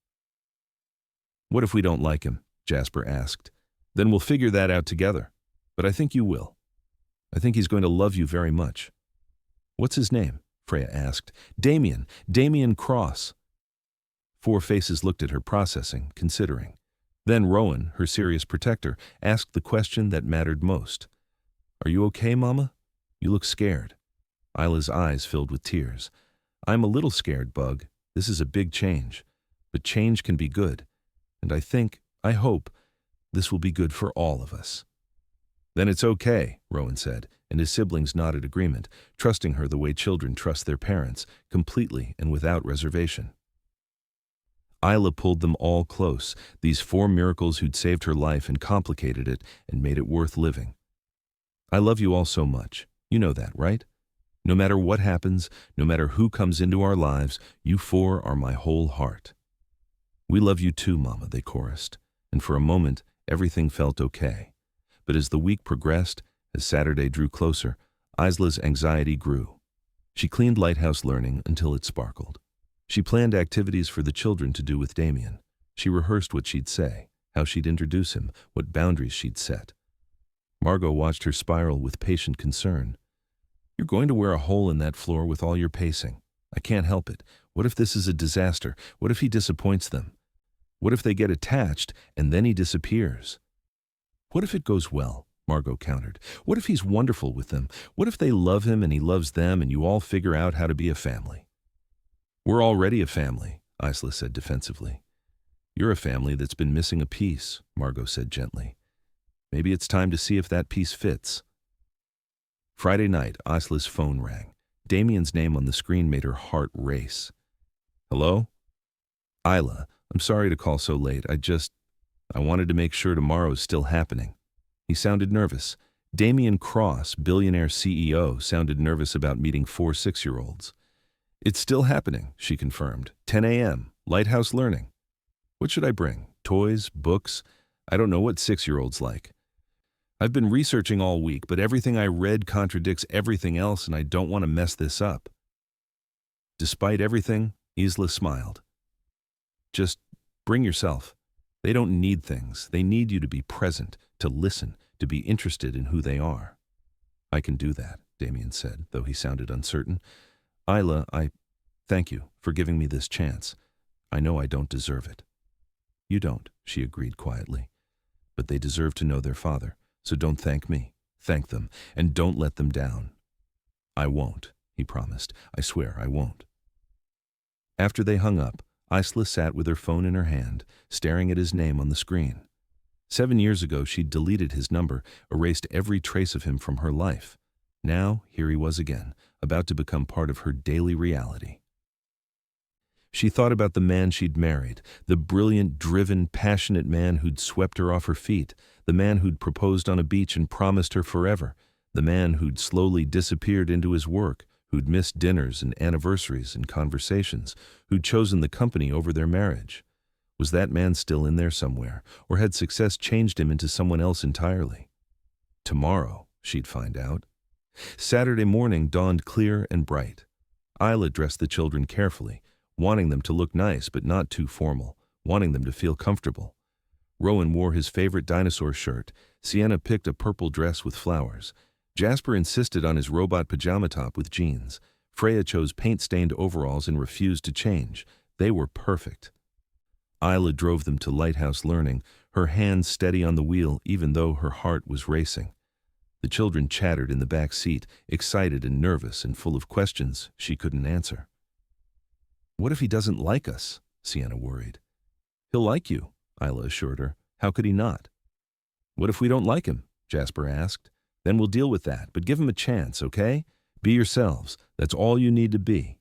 "What if we don't like him?" Jasper asked. "Then we'll figure that out together. But I think you will. I think he's going to love you very much." "What's his name?" Freya asked. "Damien. Damien Cross." 4 faces looked at her, processing, considering. Then Rowan, her serious protector, asked the question that mattered most. "Are you okay, Mama? You look scared." Isla's eyes filled with tears. "I'm a little scared, Bug. This is a big change. But change can be good. And I hope, this will be good for all of us." Then it's okay, Rowan said, and his siblings nodded agreement, trusting her the way children trust their parents, completely and without reservation. Isla pulled them all close, these 4 miracles who'd saved her life and complicated it and made it worth living. I love you all so much. You know that, right? No matter what happens, no matter who comes into our lives, you 4 are my whole heart. We love you too, Mama, they chorused, and for a moment, everything felt okay. But as the week progressed, as Saturday drew closer, Isla's anxiety grew. She cleaned Lighthouse Learning until it sparkled. She planned activities for the children to do with Damien. She rehearsed what she'd say, how she'd introduce him, what boundaries she'd set. Margot watched her spiral with patient concern. You're going to wear a hole in that floor with all your pacing. I can't help it. What if this is a disaster? What if he disappoints them? What if they get attached and then he disappears? What if it goes well? Margot countered. What if he's wonderful with them? What if they love him and he loves them and you all figure out how to be a family? We're already a family, Isla said defensively. You're a family that's been missing a piece, Margot said gently. Maybe it's time to see if that piece fits. Friday night, Isla's phone rang. Damien's name on the screen made her heart race. Hello? Isla, I'm sorry to call so late. I wanted to make sure tomorrow's still happening. He sounded nervous. Damien Cross, Billionaire CEO, sounded nervous about meeting 4 6-year-olds. It's still happening, she confirmed. 10 a.m., Lighthouse Learning. What should I bring? Toys? Books? I don't know what 6-year-olds like. I've been researching all week, but everything I read contradicts everything else and I don't want to mess this up. Despite everything, Isla smiled. Just bring yourself. They don't need things. They need you to be present, to listen, to be interested in who they are. I can do that, Damien said, though he sounded uncertain. Isla, thank you for giving me this chance. I know I don't deserve it. You don't, she agreed quietly. But they deserve to know their father, so don't thank me. Thank them, and don't let them down. I won't, he promised. I swear I won't. After they hung up, Isla sat with her phone in her hand, staring at his name on the screen. 7 years ago, she'd deleted his number, erased every trace of him from her life. Now, here he was again, about to become part of her daily reality. She thought about the man she'd married, the brilliant, driven, passionate man who'd swept her off her feet, the man who'd proposed on a beach and promised her forever, the man who'd slowly disappeared into his work, who'd missed dinners and anniversaries and conversations, who'd chosen the company over their marriage. Was that man still in there somewhere, or had success changed him into someone else entirely? Tomorrow, she'd find out. Saturday morning dawned clear and bright. Isla dressed the children carefully, wanting them to look nice but not too formal, wanting them to feel comfortable. Rowan wore his favorite dinosaur shirt. Sienna picked a purple dress with flowers. Jasper insisted on his robot pajama top with jeans. Freya chose paint-stained overalls and refused to change. They were perfect. Isla drove them to Lighthouse Learning, her hands steady on the wheel even though her heart was racing. The children chattered in the back seat, excited and nervous and full of questions she couldn't answer. What if he doesn't like us? Sienna worried. He'll like you, Isla assured her. How could he not? What if we don't like him? Jasper asked. Then we'll deal with that, but give him a chance, okay? Be yourselves. That's all you need to be.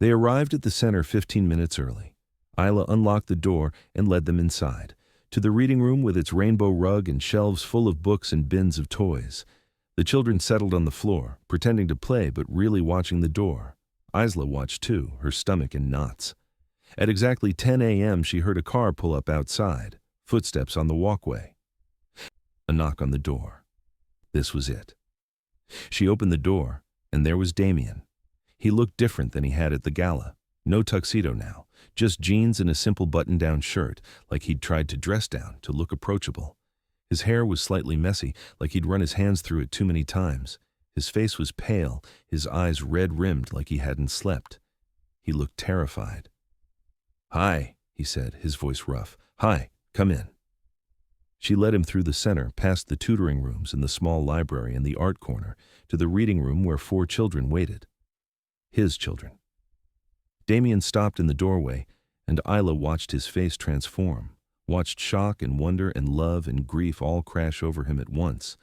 They arrived at the center 15 minutes early. Isla unlocked the door and led them inside, to the reading room with its rainbow rug and shelves full of books and bins of toys. The children settled on the floor, pretending to play but really watching the door. Isla watched too, her stomach in knots. At exactly 10 a.m. she heard a car pull up outside, footsteps on the walkway. A knock on the door. This was it. She opened the door, and there was Damien. He looked different than he had at the gala. No tuxedo now, just jeans and a simple button-down shirt, like he'd tried to dress down to look approachable. His hair was slightly messy, like he'd run his hands through it too many times. His face was pale, his eyes red-rimmed like he hadn't slept. He looked terrified. "Hi," he said, his voice rough. "Hi, come in." She led him through the center, past the tutoring rooms and the small library and the art corner, to the reading room where 4 children waited. His children. Damien stopped in the doorway, and Isla watched his face transform, watched shock and wonder and love and grief all crash over him at once,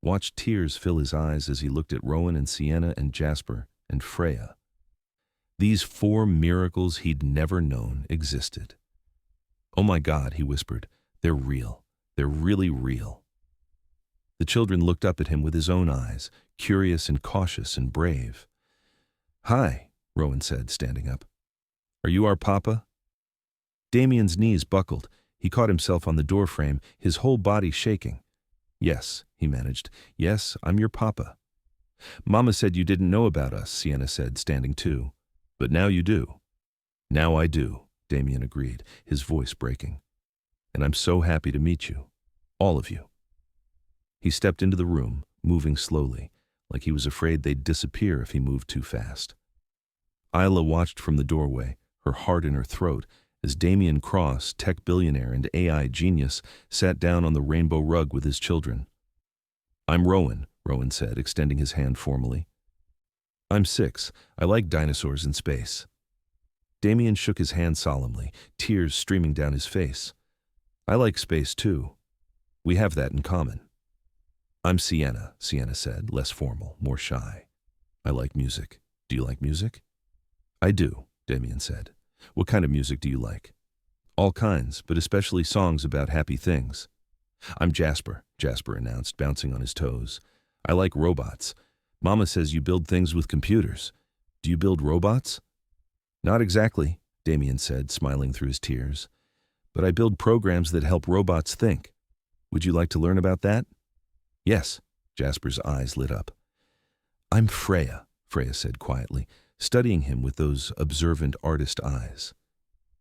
watched tears fill his eyes as he looked at Rowan and Sienna and Jasper and Freya. These 4 miracles he'd never known existed. "Oh my God," he whispered, "they're real. They're really real." The children looked up at him with his own eyes, curious and cautious and brave. "Hi," Rowan said, standing up. "Are you our papa?" Damien's knees buckled. He caught himself on the doorframe, his whole body shaking. "Yes," he managed. "Yes, I'm your papa." "Mama said you didn't know about us," Sienna said, standing too. "But now you do." "Now I do," Damien agreed, his voice breaking. "And I'm so happy to meet you. All of you." He stepped into the room, moving slowly, like he was afraid they'd disappear if he moved too fast. Isla watched from the doorway, her heart in her throat, as Damien Cross, tech billionaire and AI genius, sat down on the rainbow rug with his children. "I'm Rowan," Rowan said, extending his hand formally. "I'm 6. I like dinosaurs in space." Damien shook his hand solemnly, tears streaming down his face. "I like space too. We have that in common." "I'm Sienna," Sienna said, less formal, more shy. "I like music. Do you like music?" "I do," Damien said. "What kind of music do you like?" "All kinds, but especially songs about happy things." "I'm Jasper," Jasper announced, bouncing on his toes. "I like robots. Mama says you build things with computers. Do you build robots?" "Not exactly," Damien said, smiling through his tears. "But I build programs that help robots think. Would you like to learn about that?" "Yes," Jasper's eyes lit up. "I'm Freya," Freya said quietly, studying him with those observant artist eyes.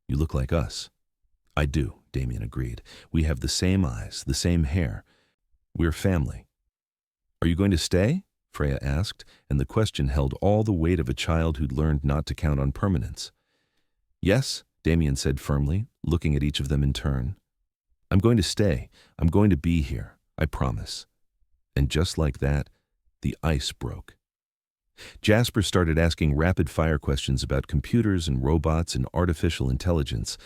"You look like us." "I do," Damien agreed. "We have the same eyes, the same hair. We're family." "Are you going to stay?" Freya asked, and the question held all the weight of a child who'd learned not to count on permanence. "Yes," Damien said firmly, looking at each of them in turn. "I'm going to stay. I'm going to be here. I promise." And just like that, the ice broke. Jasper started asking rapid-fire questions about computers and robots and artificial intelligence.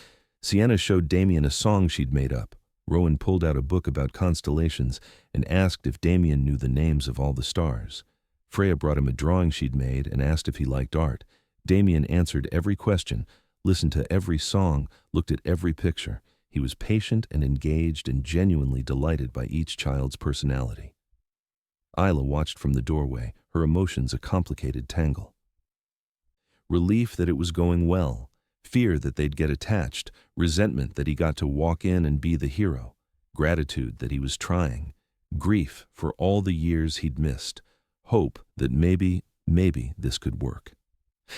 Sienna showed Damien a song she'd made up. Rowan pulled out a book about constellations and asked if Damien knew the names of all the stars. Freya brought him a drawing she'd made and asked if he liked art. Damien answered every question, listened to every song, looked at every picture. He was patient and engaged and genuinely delighted by each child's personality. Isla watched from the doorway, her emotions a complicated tangle. Relief that it was going well, fear that they'd get attached, resentment that he got to walk in and be the hero, gratitude that he was trying, grief for all the years he'd missed, hope that maybe this could work.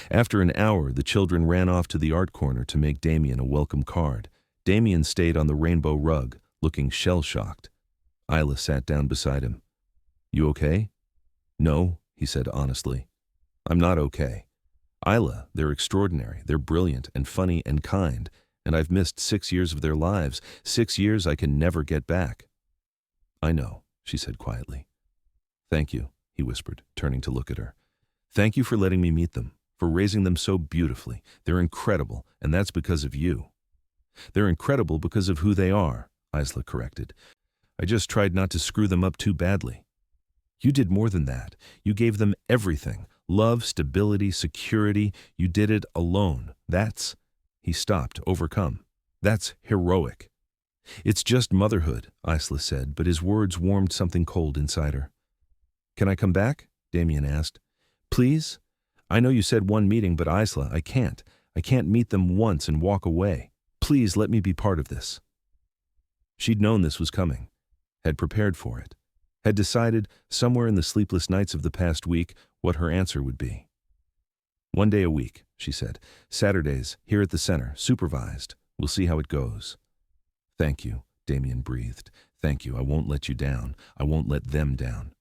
After an hour, the children ran off to the art corner to make Damien a welcome card. Damien stayed on the rainbow rug, looking shell-shocked. Isla sat down beside him. "You okay?" "No," he said honestly. "I'm not okay. Isla, they're extraordinary, they're brilliant and funny and kind, and I've missed 6 years of their lives, 6 years I can never get back." "I know," she said quietly. "Thank you," he whispered, turning to look at her. "Thank you for letting me meet them, for raising them so beautifully. They're incredible, and that's because of you." "They're incredible because of who they are," Isla corrected. "I just tried not to screw them up too badly." "You did more than that. You gave them everything. Love, stability, security. You did it alone. That's—" He stopped, overcome. "That's heroic." "It's just motherhood," Isla said, but his words warmed something cold inside her. "Can I come back?" Damien asked. "Please? I know you said one meeting, but Isla, I can't. I can't meet them once and walk away. Please let me be part of this." She'd known this was coming, had prepared for it, had decided, somewhere in the sleepless nights of the past week, what her answer would be. "1 day a week," she said. "Saturdays, here at the center, supervised. We'll see how it goes." "Thank you," Damien breathed. "Thank you. I won't let you down. I won't let them down."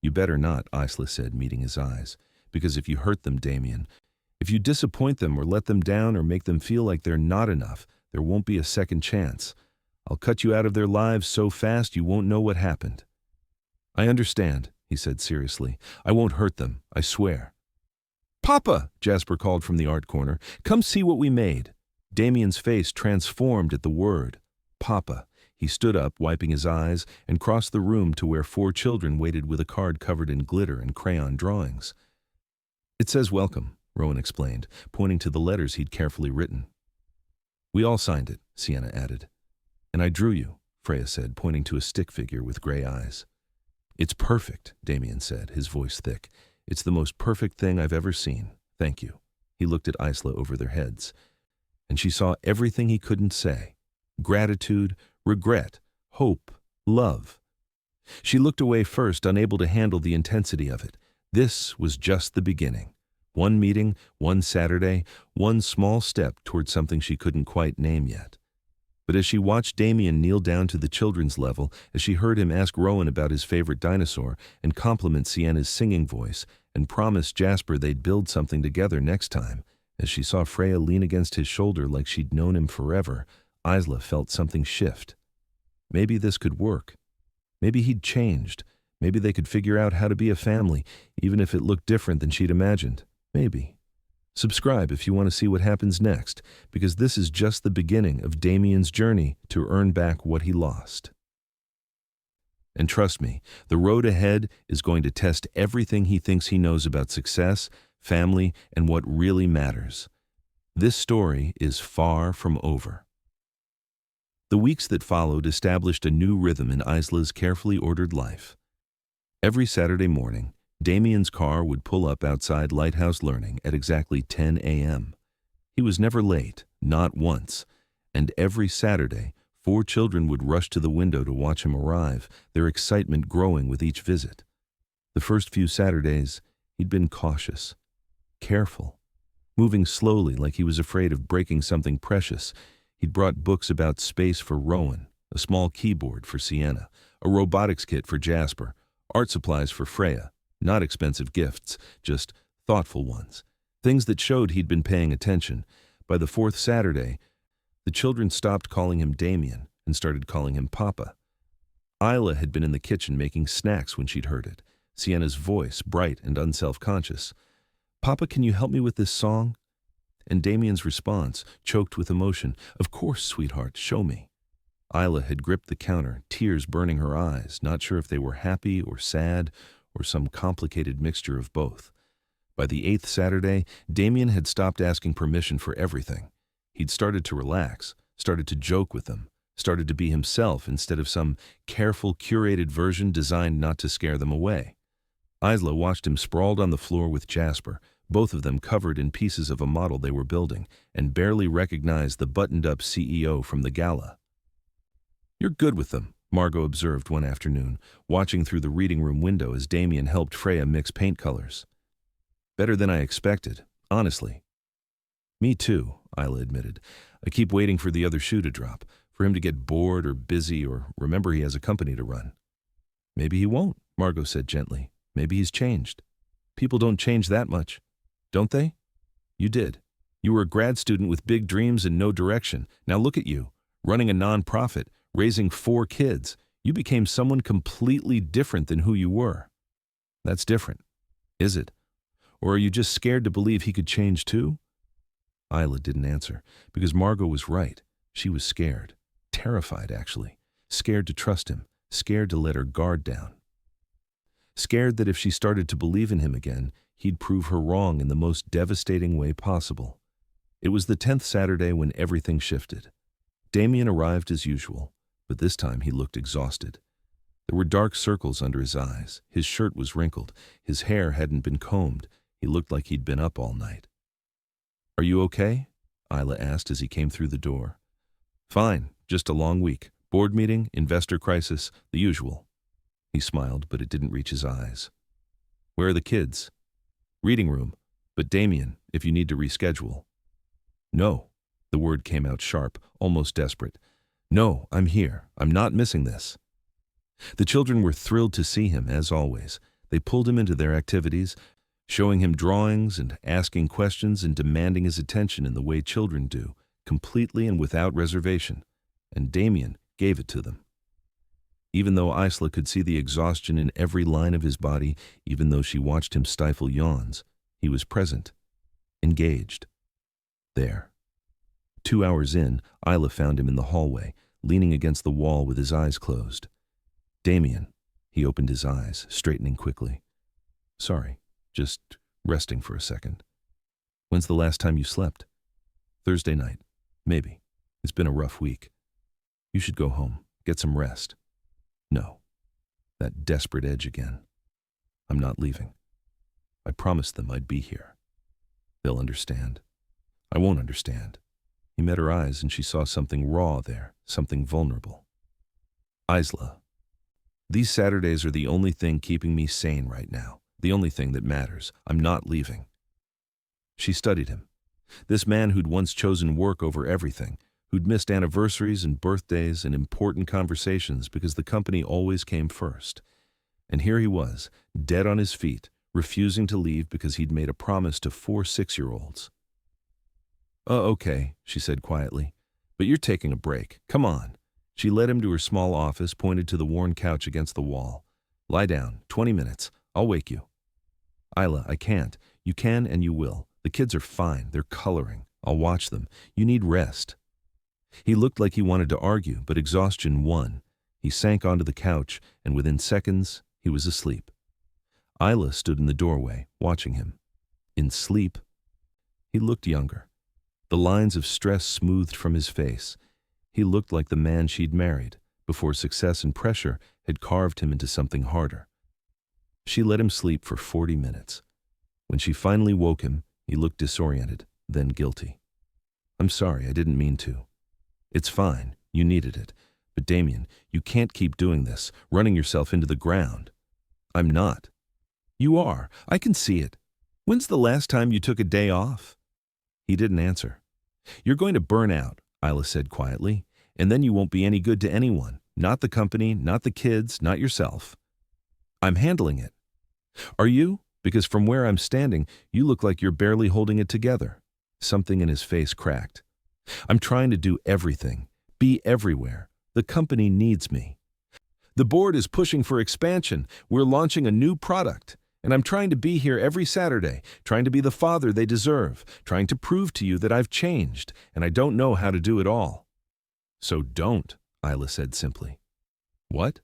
"You better not," Isla said, meeting his eyes. "Because if you hurt them, Damien, if you disappoint them or let them down or make them feel like they're not enough, there won't be a second chance. I'll cut you out of their lives so fast you won't know what happened." "I understand," he said seriously. "I won't hurt them, I swear." "Papa!" Jasper called from the art corner. "Come see what we made." Damien's face transformed at the word. Papa. He stood up, wiping his eyes, and crossed the room to where 4 children waited with a card covered in glitter and crayon drawings. "It says welcome," Rowan explained, pointing to the letters he'd carefully written. "We all signed it," Sienna added. "And I drew you," Freya said, pointing to a stick figure with gray eyes. "It's perfect," Damien said, his voice thick. "It's the most perfect thing I've ever seen. Thank you." He looked at Isla over their heads, and she saw everything he couldn't say. Gratitude, regret, hope, love. She looked away first, unable to handle the intensity of it. This was just the beginning. One meeting, one Saturday, one small step toward something she couldn't quite name yet. But as she watched Damien kneel down to the children's level, as she heard him ask Rowan about his favorite dinosaur and compliment Sienna's singing voice and promise Jasper they'd build something together next time, as she saw Freya lean against his shoulder like she'd known him forever, Isla felt something shift. Maybe this could work. Maybe he'd changed. Maybe they could figure out how to be a family, even if it looked different than she'd imagined. Maybe. Subscribe if you want to see what happens next, because this is just the beginning of Damien's journey to earn back what he lost. And trust me, the road ahead is going to test everything he thinks he knows about success, family, and what really matters. This story is far from over. The weeks that followed established a new rhythm in Isla's carefully ordered life. Every Saturday morning, Damien's car would pull up outside Lighthouse Learning at exactly 10 a.m. He was never late, not once, and every Saturday, 4 children would rush to the window to watch him arrive, their excitement growing with each visit. The first few Saturdays, he'd been cautious, careful, moving slowly like he was afraid of breaking something precious. He'd brought books about space for Rowan, a small keyboard for Sienna, a robotics kit for Jasper, art supplies for Freya, not expensive gifts, just thoughtful ones, things that showed he'd been paying attention. By the 4th Saturday, the children stopped calling him Damien and started calling him Papa. Isla had been in the kitchen making snacks when she'd heard it, Sienna's voice bright and unself-conscious. "Papa, can you help me with this song?" And Damien's response, choked with emotion, "Of course, sweetheart, show me." Isla had gripped the counter, tears burning her eyes, not sure if they were happy or sad or some complicated mixture of both. By the 8th Saturday, Damien had stopped asking permission for everything. He'd started to relax, started to joke with them, started to be himself instead of some careful, curated version designed not to scare them away. Isla watched him sprawled on the floor with Jasper, both of them covered in pieces of a model they were building, and barely recognized the buttoned-up CEO from the gala. "You're good with them," Margot observed one afternoon, watching through the reading room window as Damien helped Freya mix paint colors. "Better than I expected, honestly." "Me too," Isla admitted. "I keep waiting for the other shoe to drop, for him to get bored or busy or remember he has a company to run." "Maybe he won't," Margot said gently. "Maybe he's changed. People don't change that much, don't they? You did. You were a grad student with big dreams and no direction. Now look at you, running a nonprofit, raising 4 kids. You became someone completely different than who you were." "That's different. Is it? Or are you just scared to believe he could change too?" Isla didn't answer, because Margot was right. She was scared. Terrified, actually. Scared to trust him. Scared to let her guard down. Scared that if she started to believe in him again, he'd prove her wrong in the most devastating way possible. It was the 10th Saturday when everything shifted. Damien arrived as usual, but this time he looked exhausted. There were dark circles under his eyes. His shirt was wrinkled. His hair hadn't been combed. He looked like he'd been up all night. "Are you okay?" Isla asked as he came through the door. "Fine, just a long week. Board meeting, investor crisis, the usual." He smiled, but it didn't reach his eyes. "Where are the kids?" "Reading room. But Damien, if you need to reschedule." "No." The word came out sharp, almost desperate. "No, I'm here. I'm not missing this." The children were thrilled to see him, as always. They pulled him into their activities, showing him drawings and asking questions and demanding his attention in the way children do, completely and without reservation. And Damien gave it to them. Even though Isla could see the exhaustion in every line of his body, even though she watched him stifle yawns, he was present, engaged. There. 2 hours in, Isla found him in the hallway, leaning against the wall with his eyes closed. "Damien." He opened his eyes, straightening quickly. "Sorry, just resting for a second." "When's the last time you slept?" "Thursday night. Maybe. It's been a rough week." "You should go home, get some rest." "No." That desperate edge again. "I'm not leaving. I promised them I'd be here. They'll understand." "I won't understand." He met her eyes and she saw something raw there, something vulnerable. "Isla, these Saturdays are the only thing keeping me sane right now, the only thing that matters. I'm not leaving." She studied him. This man who'd once chosen work over everything, who'd missed anniversaries and birthdays and important conversations because the company always came first. And here he was, dead on his feet, refusing to leave because he'd made a promise to 4 6-year-olds. "Oh, okay," she said quietly. "But you're taking a break. Come on." She led him to her small office, pointed to the worn couch against the wall. "Lie down, 20 minutes. I'll wake you." "Isla, I can't. You can and you will. The kids are fine. They're coloring. I'll watch them. You need rest." He looked like he wanted to argue, but exhaustion won. He sank onto the couch, and within seconds, he was asleep. Isla stood in the doorway, watching him. In sleep, he looked younger. The lines of stress smoothed from his face. He looked like the man she'd married, before success and pressure had carved him into something harder. She let him sleep for 40 minutes. When she finally woke him, he looked disoriented, then guilty. "I'm sorry, I didn't mean to." "It's fine, you needed it. But Damien, you can't keep doing this, running yourself into the ground." "I'm not." "You are, I can see it. When's the last time you took a day off?" He didn't answer. "You're going to burn out," Isla said quietly, "and then you won't be any good to anyone. Not the company, not the kids, not yourself." "I'm handling it." "Are you? Because from where I'm standing, you look like you're barely holding it together." Something in his face cracked. "I'm trying to do everything, be everywhere. The company needs me. The board is pushing for expansion. We're launching a new product. And I'm trying to be here every Saturday, trying to be the father they deserve, trying to prove to you that I've changed, and I don't know how to do it all." "So don't," Isla said simply. "What?"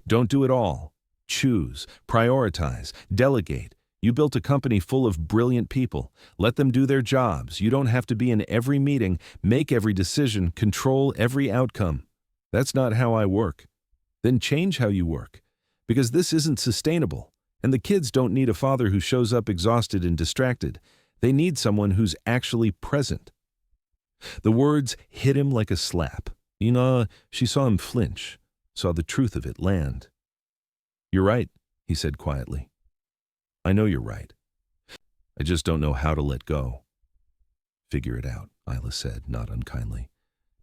"Don't do it all. Choose, prioritize, delegate. You built a company full of brilliant people. Let them do their jobs. You don't have to be in every meeting, make every decision, control every outcome. That's not how I work. Then change how you work, because this isn't sustainable. And the kids don't need a father who shows up exhausted and distracted. They need someone who's actually present." The words hit him like a slap. She saw him flinch, saw the truth of it land. "You're right," he said quietly. "I know you're right. I just don't know how to let go." "Figure it out," Isla said, not unkindly,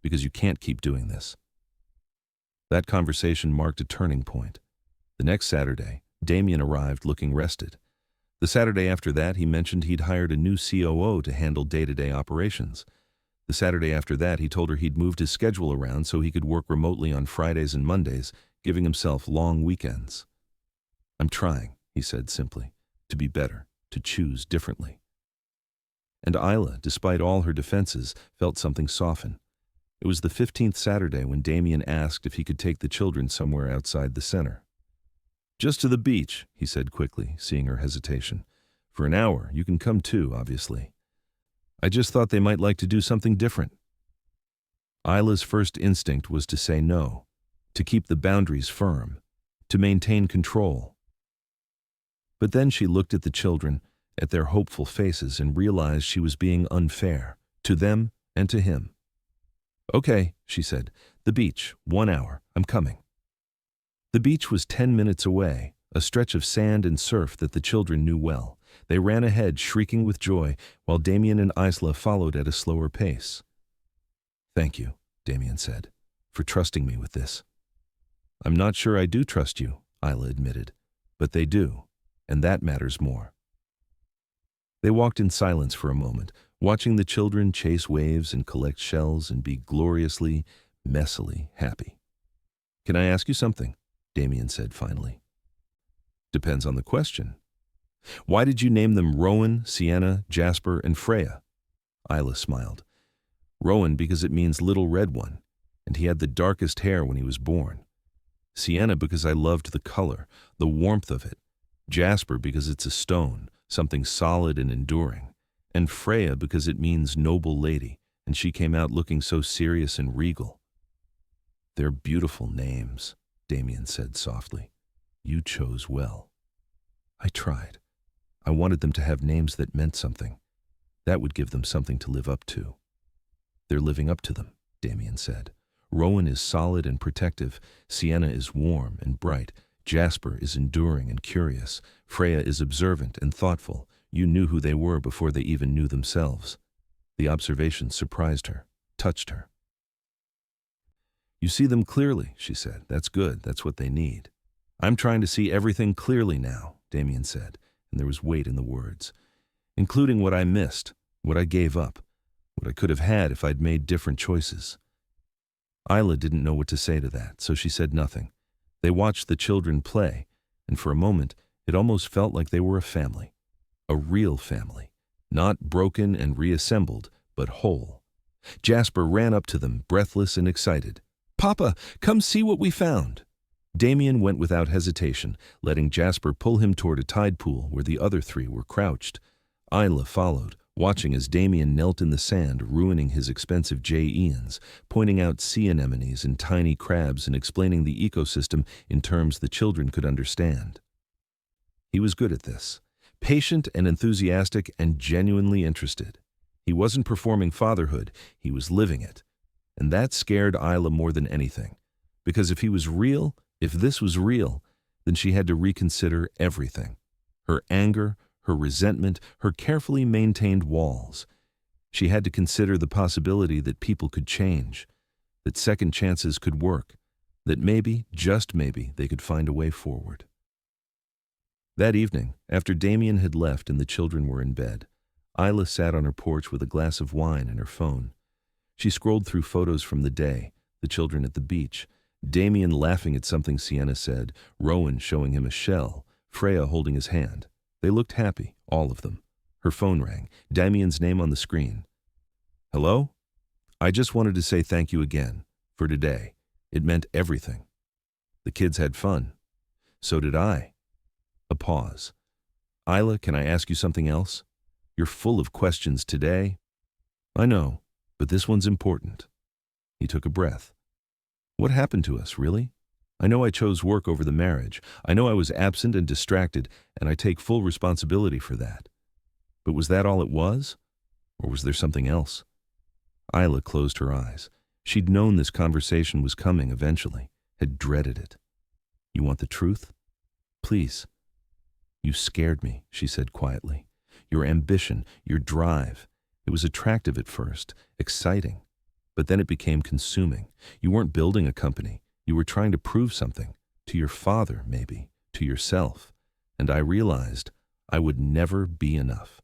"because you can't keep doing this." That conversation marked a turning point. The next Saturday, Damien arrived looking rested. The Saturday after that, he mentioned he'd hired a new COO to handle day-to-day operations. The Saturday after that, he told her he'd moved his schedule around so he could work remotely on Fridays and Mondays, giving himself long weekends. "I'm trying," he said simply, "to be better, to choose differently." And Isla, despite all her defenses, felt something soften. It was the 15th Saturday when Damien asked if he could take the children somewhere outside the center. "Just to the beach," he said quickly, seeing her hesitation. "For an hour, you can come too, obviously. I just thought they might like to do something different." Isla's first instinct was to say no, to keep the boundaries firm, to maintain control. But then she looked at the children, at their hopeful faces, and realized she was being unfair, to them and to him. "Okay," she said, "the beach, 1 hour, I'm coming." The beach was 10 minutes away, a stretch of sand and surf that the children knew well. They ran ahead, shrieking with joy, while Damien and Isla followed at a slower pace. "Thank you," Damien said, "for trusting me with this." "I'm not sure I do trust you," Isla admitted, "but they do, and that matters more." They walked in silence for a moment, watching the children chase waves and collect shells and be gloriously, messily happy. "Can I ask you something?" Damien said finally. "Depends on the question." "Why did you name them Rowan, Sienna, Jasper, and Freya?" Isla smiled. "Rowan because it means little red one. and he had the darkest hair when he was born. Sienna because I loved the color, the warmth of it. Jasper because it's a stone, something solid and enduring. And Freya because it means noble lady, and she came out looking so serious and regal. "They're beautiful names," Damien said softly. "You chose well." I tried. I wanted them to have names that meant something. That would give them something to live up to. "They're living up to them," Damien said. "Rowan is solid and protective. Sienna is warm and bright. Jasper is enduring and curious. Freya is observant and thoughtful. You knew who they were before they even knew themselves." The observation surprised her, touched her. "You see them clearly," she said. "That's good. That's what they need." "I'm trying to see everything clearly now," Damien said, and there was weight in the words. "Including what I missed, what I gave up, what I could have had if I'd made different choices." Isla didn't know what to say to that, so she said nothing. They watched the children play, and for a moment it almost felt like they were a family. A real family. Not broken and reassembled, but whole. Jasper ran up to them, breathless and excited. "Papa, come see what we found." Damien went without hesitation, letting Jasper pull him toward a tide pool where the other three were crouched. Isla followed, watching as Damien knelt in the sand, ruining his expensive J. Ians, pointing out sea anemones and tiny crabs and explaining the ecosystem in terms the children could understand. He was good at this, patient and enthusiastic and genuinely interested. He wasn't performing fatherhood, he was living it. And that scared Isla more than anything, because if he was real, if this was real, then she had to reconsider everything. Her anger, her resentment, her carefully maintained walls. She had to consider the possibility that people could change, that second chances could work, that maybe, just maybe, they could find a way forward. That evening, after Damien had left and the children were in bed, Isla sat on her porch with a glass of wine and her phone. She scrolled through photos from the day, the children at the beach, Damien laughing at something Sienna said, Rowan showing him a shell, Freya holding his hand. They looked happy, all of them. Her phone rang, Damien's name on the screen. "Hello? I just wanted to say thank you again, for today. It meant everything. The kids had fun. So did I." A pause. "Isla, can I ask you something else? You're full of questions today." "I know, but this one's important." He took a breath. "What happened to us, really? I know I chose work over the marriage. I know I was absent and distracted, and I take full responsibility for that. But was that all it was? Or was there something else?" Isla closed her eyes. She'd known this conversation was coming eventually, had dreaded it. "You want the truth? Please." "You scared me," she said quietly. "Your ambition, your drive. It was attractive at first, exciting. But then it became consuming. You weren't building a company. You were trying to prove something. To your father, maybe. To yourself. And I realized I would never be enough.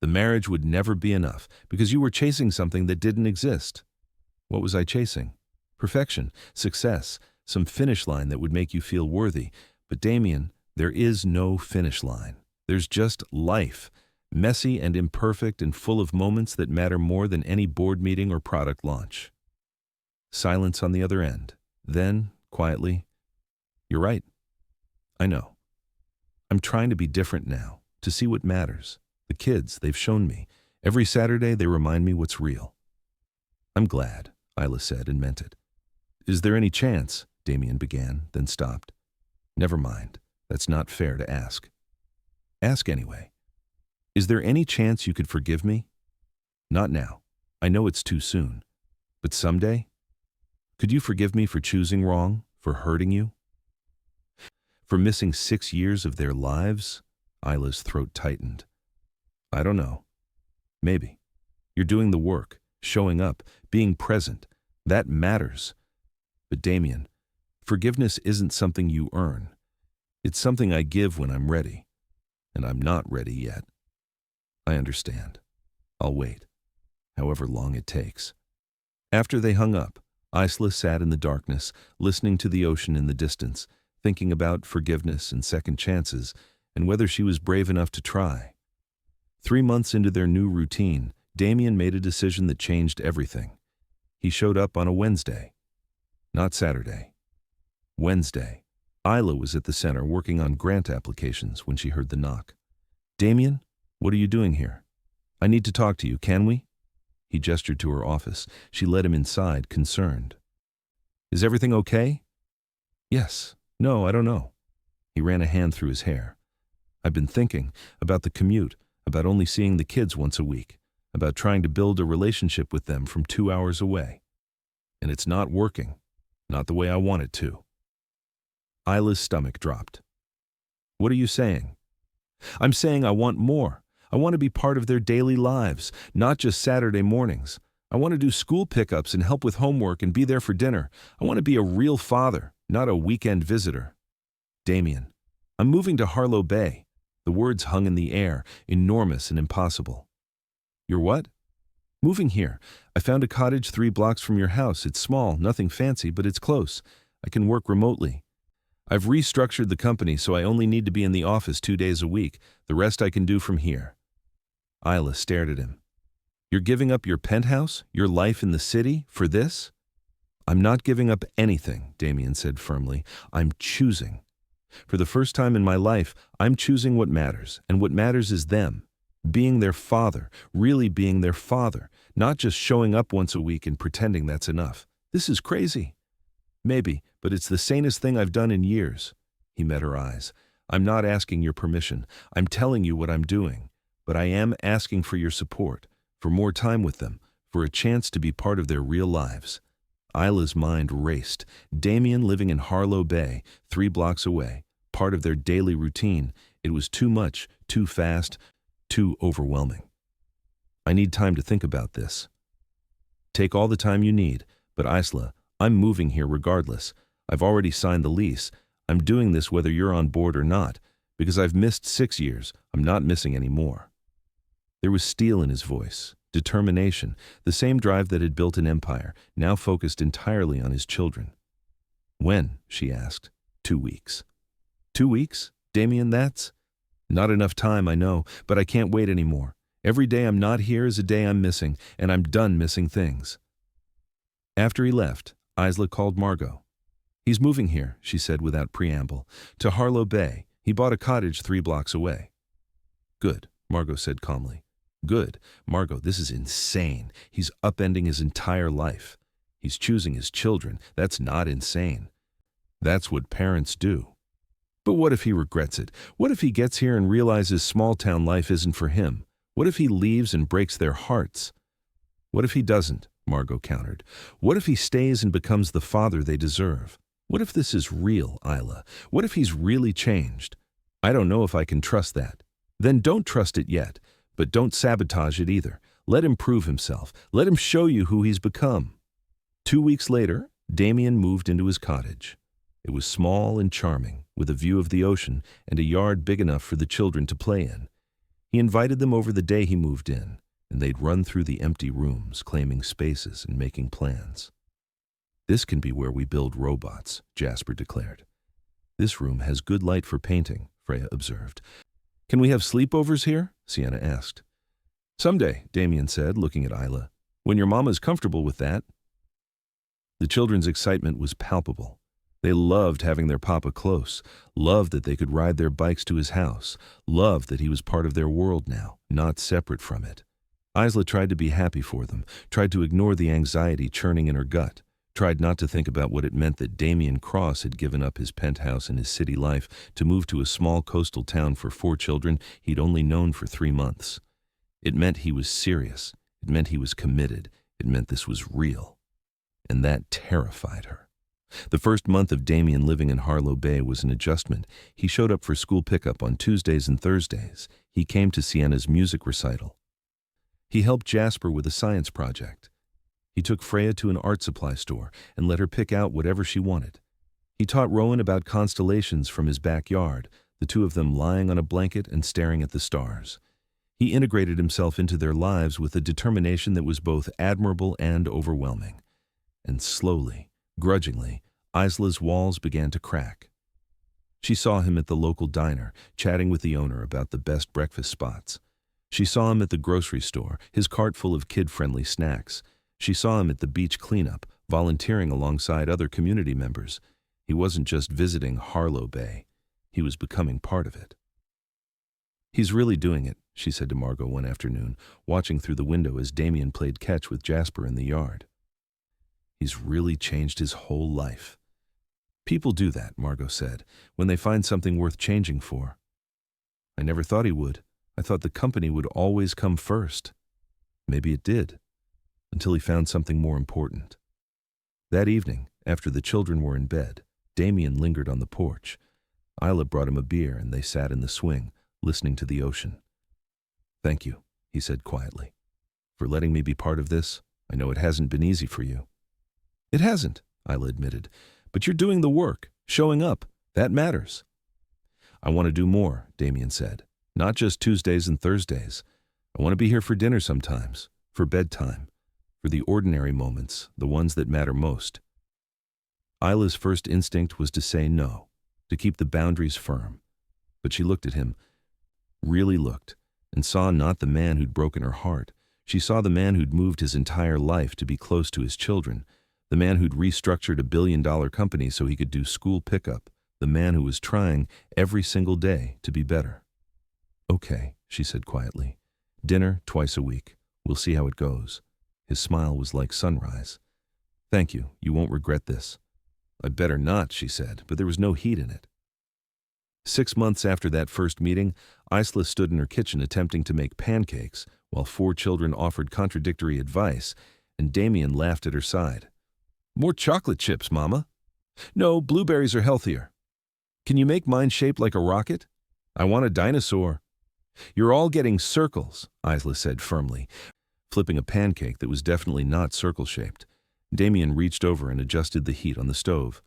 The marriage would never be enough because you were chasing something that didn't exist." "What was I chasing?" "Perfection, success, some finish line that would make you feel worthy. But Damien, there is no finish line. There's just life. Messy and imperfect and full of moments that matter more than any board meeting or product launch." Silence on the other end. Then, quietly, "You're right. I know. I'm trying to be different now, to see what matters. The kids, they've shown me. Every Saturday they remind me what's real." "I'm glad," Isla said and meant it. "Is there any chance?" Damien began, then stopped. "Never mind. That's not fair to ask." "Ask anyway. Is there any chance you could forgive me?" "Not now. I know it's too soon. But someday? Could you forgive me for choosing wrong, for hurting you? For missing 6 years of their lives?" Isla's throat tightened. "I don't know. Maybe. You're doing the work, showing up, being present. That matters. But Damien, forgiveness isn't something you earn. It's something I give when I'm ready. And I'm not ready yet." "I understand. I'll wait. However long it takes." After they hung up, Isla sat in the darkness, listening to the ocean in the distance, thinking about forgiveness and second chances, and whether she was brave enough to try. 3 months into their new routine, Damien made a decision that changed everything. He showed up on a Wednesday. Not Saturday. Wednesday. Isla was at the center working on grant applications when she heard the knock. "Damien, what are you doing here? I need to talk to you, can we?" He gestured to her office. She led him inside, concerned. "Is everything okay?" "Yes. No, I don't know." He ran a hand through his hair. "I've been thinking about the commute, about only seeing the kids once a week, about trying to build a relationship with them from 2 hours away. And it's not working. Not the way I want it to." Isla's stomach dropped. "What are you saying?" "I'm saying I want more. I want to be part of their daily lives, not just Saturday mornings. I want to do school pickups and help with homework and be there for dinner. I want to be a real father, not a weekend visitor." "Damien, I'm moving to Harlow Bay." The words hung in the air, enormous and impossible. "You're what?" "Moving here. I found a cottage 3 blocks from your house. It's small, nothing fancy, but it's close. I can work remotely. I've restructured the company so I only need to be in the office 2 days a week. The rest I can do from here." Isla stared at him. "You're giving up your penthouse, your life in the city, for this?" "I'm not giving up anything," Damien said firmly. "I'm choosing. For the first time in my life, I'm choosing what matters, and what matters is them. Being their father, really being their father, not just showing up once a week and pretending that's enough. This is crazy." "Maybe, but it's the sanest thing I've done in years." He met her eyes. "I'm not asking your permission. I'm telling you what I'm doing. But I am asking for your support, for more time with them, for a chance to be part of their real lives." Isla's mind raced. Damien living in Harlow Bay, 3 blocks away, part of their daily routine. It was too much, too fast, too overwhelming. "I need time to think about this." "Take all the time you need, but Isla, I'm moving here regardless. I've already signed the lease. I'm doing this whether you're on board or not, because I've missed 6 years. I'm not missing any more." There was steel in his voice, determination, the same drive that had built an empire, now focused entirely on his children. "When?" she asked. 2 weeks. 2 weeks? Damien, that's not enough time, I know, but I can't wait anymore. Every day I'm not here is a day I'm missing, and I'm done missing things." After he left, Isla called Margot. "He's moving here," she said without preamble, "to Harlow Bay. He bought a cottage 3 blocks away." "Good," Margot said calmly. "Good. Margot, this is insane. He's upending his entire life. He's choosing his children. That's not insane. That's what parents do." "But what if he regrets it? What if he gets here and realizes small-town life isn't for him? What if he leaves and breaks their hearts?" "What if he doesn't?" Margot countered. "What if he stays and becomes the father they deserve? What if this is real, Isla? What if he's really changed? I don't know if I can trust that." "Then don't trust it yet, but don't sabotage it either. Let him prove himself. Let him show you who he's become." 2 weeks later, Damien moved into his cottage. It was small and charming, with a view of the ocean and a yard big enough for the children to play in. He invited them over the day he moved in, and they'd run through the empty rooms, claiming spaces and making plans. "This can be where we build robots," Jasper declared. "This room has good light for painting," Freya observed. "Can we have sleepovers here?" Sienna asked. "Someday," Damien said, looking at Isla. "When your mama's comfortable with that." The children's excitement was palpable. They loved having their papa close, loved that they could ride their bikes to his house, loved that he was part of their world now, not separate from it. Isla tried to be happy for them, tried to ignore the anxiety churning in her gut, tried not to think about what it meant that Damien Cross had given up his penthouse and his city life to move to a small coastal town for 4 children he'd only known for 3 months. It meant he was serious. It meant he was committed. It meant this was real. And that terrified her. The first month of Damien living in Harlow Bay was an adjustment. He showed up for school pickup on Tuesdays and Thursdays. He came to Sienna's music recital. He helped Jasper with a science project. He took Freya to an art supply store and let her pick out whatever she wanted. He taught Rowan about constellations from his backyard, the 2 of them lying on a blanket and staring at the stars. He integrated himself into their lives with a determination that was both admirable and overwhelming. And slowly, grudgingly, Isla's walls began to crack. She saw him at the local diner, chatting with the owner about the best breakfast spots. She saw him at the grocery store, his cart full of kid-friendly snacks. She saw him at the beach cleanup, volunteering alongside other community members. He wasn't just visiting Harlow Bay. He was becoming part of it. "He's really doing it," she said to Margot one afternoon, watching through the window as Damien played catch with Jasper in the yard. "He's really changed his whole life." "People do that," Margot said, "when they find something worth changing for." "I never thought he would. I thought the company would always come first." "Maybe it did, until he found something more important." That evening, after the children were in bed, Damien lingered on the porch. Isla brought him a beer and they sat in the swing, listening to the ocean. "Thank you," he said quietly, "for letting me be part of this. I know it hasn't been easy for you." "It hasn't," Isla admitted, "but you're doing the work, showing up. That matters." "I want to do more," Damien said. "Not just Tuesdays and Thursdays. I want to be here for dinner sometimes, for bedtime, for the ordinary moments, the ones that matter most." Isla's first instinct was to say no, to keep the boundaries firm. But she looked at him, really looked, and saw not the man who'd broken her heart. She saw the man who'd moved his entire life to be close to his children, the man who'd restructured a billion-dollar company so he could do school pickup, the man who was trying every single day to be better. "Okay," she said quietly. "Dinner twice a week. We'll see how it goes." His smile was like sunrise. "Thank you. You won't regret this." "I'd better not," she said, but there was no heat in it. 6 months after that first meeting, Isla stood in her kitchen attempting to make pancakes, while 4 children offered contradictory advice, and Damien laughed at her side. "More chocolate chips, Mama." "No, blueberries are healthier." "Can you make mine shaped like a rocket?" "I want a dinosaur." "You're all getting circles," Isla said firmly, flipping a pancake that was definitely not circle-shaped. Damien reached over and adjusted the heat on the stove.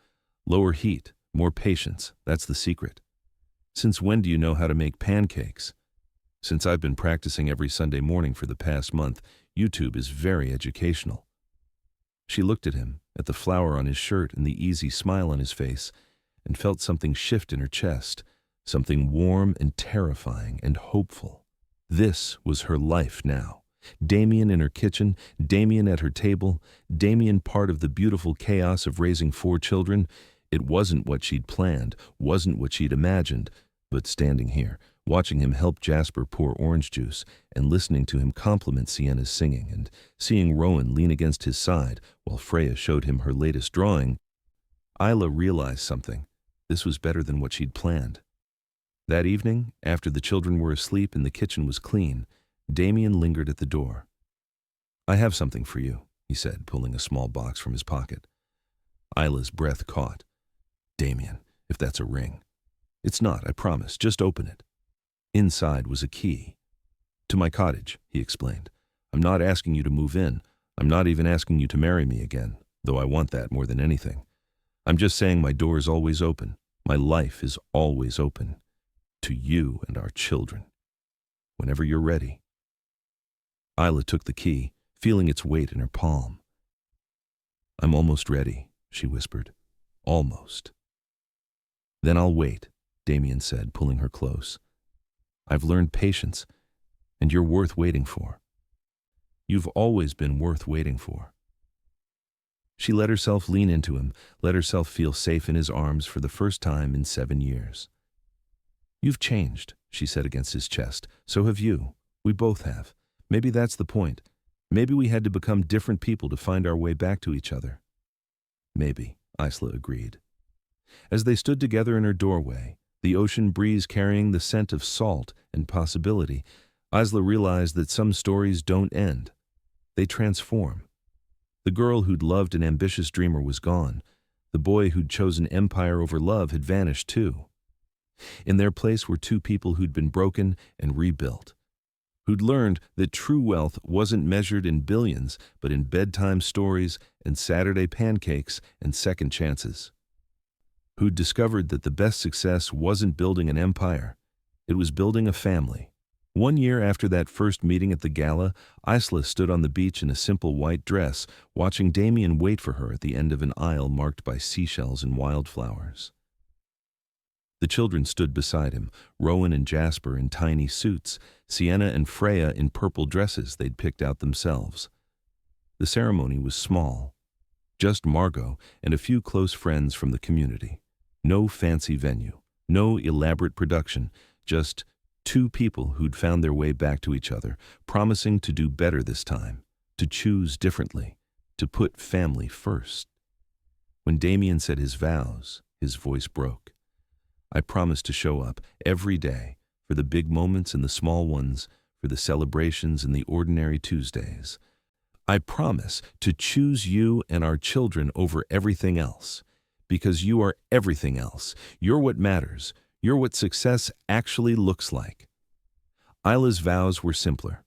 "Lower heat, more patience, that's the secret." "Since when do you know how to make pancakes?" "Since I've been practicing every Sunday morning for the past month. YouTube is very educational." She looked at him, at the flower on his shirt and the easy smile on his face, and felt something shift in her chest, something warm and terrifying and hopeful. This was her life now. Damien in her kitchen, Damien at her table, Damien part of the beautiful chaos of raising 4 children. It wasn't what she'd planned, wasn't what she'd imagined, but standing here, watching him help Jasper pour orange juice and listening to him compliment Sienna's singing and seeing Rowan lean against his side while Freya showed him her latest drawing, Isla realized something. This was better than what she'd planned. That evening, after the children were asleep and the kitchen was clean, Damien lingered at the door. "I have something for you," he said, pulling a small box from his pocket. Isla's breath caught. "Damien, if that's a ring." "It's not, I promise. Just open it." Inside was a key. "To my cottage," he explained. "I'm not asking you to move in. I'm not even asking you to marry me again, though I want that more than anything. I'm just saying my door is always open. My life is always open. To you and our children. Whenever you're ready." Isla took the key, feeling its weight in her palm. "I'm almost ready," she whispered. "Almost." "Then I'll wait," Damien said, pulling her close. "I've learned patience, and you're worth waiting for. You've always been worth waiting for." She let herself lean into him, let herself feel safe in his arms for the first time in 7 years. "You've changed," she said against his chest. "So have you. We both have. Maybe that's the point. Maybe we had to become different people to find our way back to each other." "Maybe," Isla agreed. As they stood together in her doorway, the ocean breeze carrying the scent of salt and possibility, Isla realized that some stories don't end. They transform. The girl who'd loved an ambitious dreamer was gone. The boy who'd chosen empire over love had vanished too. In their place were 2 people who'd been broken and rebuilt, who'd learned that true wealth wasn't measured in billions, but in bedtime stories and Saturday pancakes and second chances, who'd discovered that the best success wasn't building an empire, it was building a family. 1 year after that first meeting at the gala, Isla stood on the beach in a simple white dress, watching Damien wait for her at the end of an aisle marked by seashells and wildflowers. The children stood beside him, Rowan and Jasper in tiny suits, Sienna and Freya in purple dresses they'd picked out themselves. The ceremony was small. Just Margot and a few close friends from the community. No fancy venue, no elaborate production, just two people who'd found their way back to each other, promising to do better this time, to choose differently, to put family first. When Damien said his vows, his voice broke. I promised to show up every day, for the big moments and the small ones, for the celebrations and the ordinary Tuesdays. I promise to choose you and our children over everything else, because you are everything else. You're what matters. You're what success actually looks like. Isla's vows were simpler.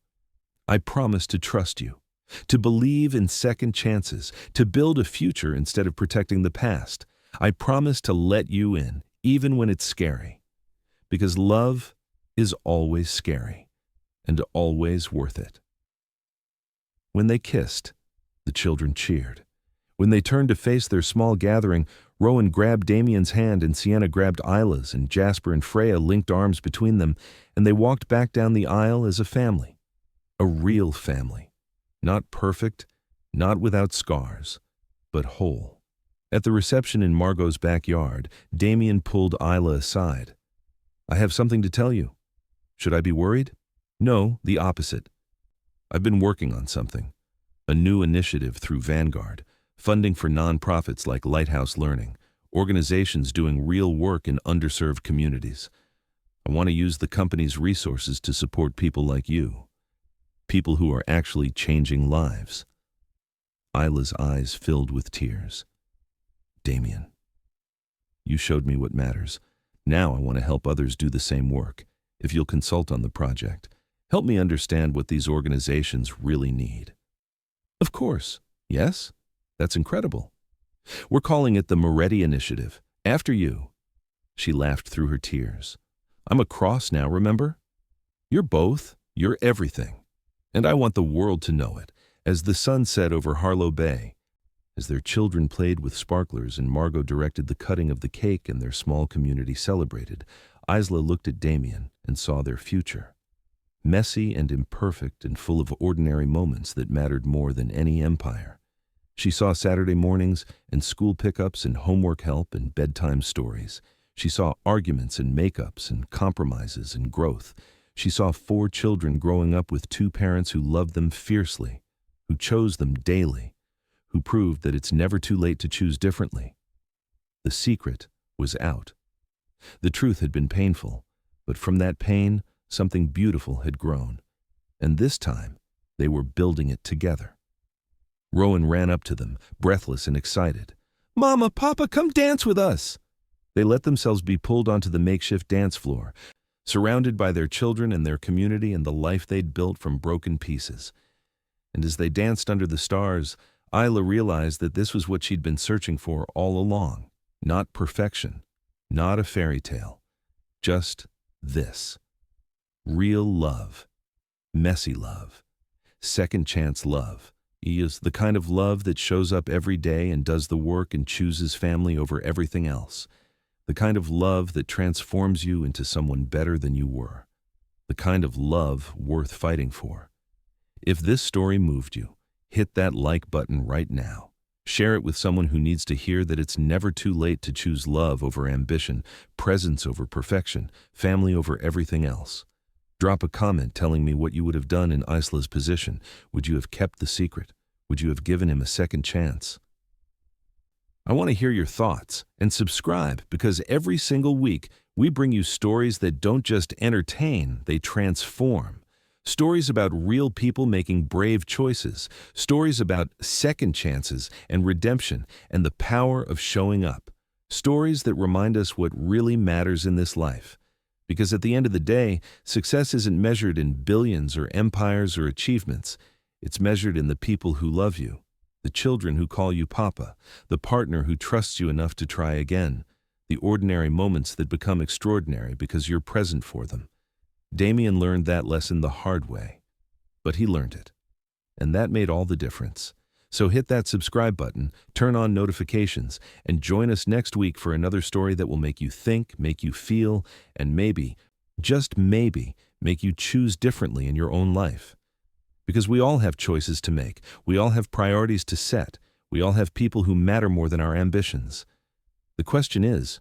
I promise to trust you, to believe in second chances, to build a future instead of protecting the past. I promise to let you in, even when it's scary, because love is always scary and always worth it. When they kissed, the children cheered. When they turned to face their small gathering, Rowan grabbed Damien's hand and Sienna grabbed Isla's, and Jasper and Freya linked arms between them, and they walked back down the aisle as a family. A real family. Not perfect, not without scars, but whole. At the reception in Margot's backyard, Damien pulled Isla aside. I have something to tell you. Should I be worried? No, the opposite. I've been working on something. A new initiative through Vanguard, funding for nonprofits like Lighthouse Learning, organizations doing real work in underserved communities. I want to use the company's resources to support people like you. People who are actually changing lives. Isla's eyes filled with tears. Damien, you showed me what matters. Now I want to help others do the same work. If you'll consult on the project, help me understand what these organizations really need. Of course. Yes? That's incredible. We're calling it the Moretti Initiative. After you. She laughed through her tears. I'm a cross now, remember? You're both. You're everything. And I want the world to know it, as the sun set over Harlow Bay. As their children played with sparklers and Margot directed the cutting of the cake and their small community celebrated, Isla looked at Damien and saw their future. Messy and imperfect and full of ordinary moments that mattered more than any empire. She saw Saturday mornings and school pickups and homework help and bedtime stories. She saw arguments and makeups and compromises and growth. She saw 4 children growing up with 2 parents who loved them fiercely, who chose them daily, who proved that it's never too late to choose differently. The secret was out. The truth had been painful, but from that pain, something beautiful had grown. And this time, they were building it together. Rowan ran up to them, breathless and excited. Mama, Papa, come dance with us! They let themselves be pulled onto the makeshift dance floor, surrounded by their children and their community and the life they'd built from broken pieces. And as they danced under the stars, Isla realized that this was what she'd been searching for all along. Not perfection, not a fairy tale, just this. Real love, messy love, second chance love. Is the kind of love that shows up every day and does the work and chooses family over everything else. The kind of love that transforms you into someone better than you were. The kind of love worth fighting for. If this story moved you, hit that like button right now. Share it with someone who needs to hear that it's never too late to choose love over ambition, presence over perfection, family over everything else. Drop a comment telling me what you would have done in Isla's position. Would you have kept the secret? Would you have given him a second chance? I want to hear your thoughts, and subscribe, because every single week we bring you stories that don't just entertain, they transform. Stories about real people making brave choices. Stories about second chances and redemption and the power of showing up. Stories that remind us what really matters in this life. Because at the end of the day, success isn't measured in billions or empires or achievements. It's measured in the people who love you, the children who call you Papa, the partner who trusts you enough to try again, the ordinary moments that become extraordinary because you're present for them. Damien learned that lesson the hard way, but he learned it. And that made all the difference. So hit that subscribe button, turn on notifications, and join us next week for another story that will make you think, make you feel, and maybe, just maybe, make you choose differently in your own life. Because we all have choices to make. We all have priorities to set. We all have people who matter more than our ambitions. The question is,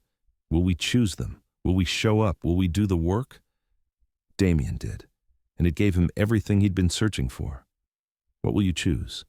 will we choose them? Will we show up? Will we do the work? Damien did, and it gave him everything he'd been searching for. What will you choose?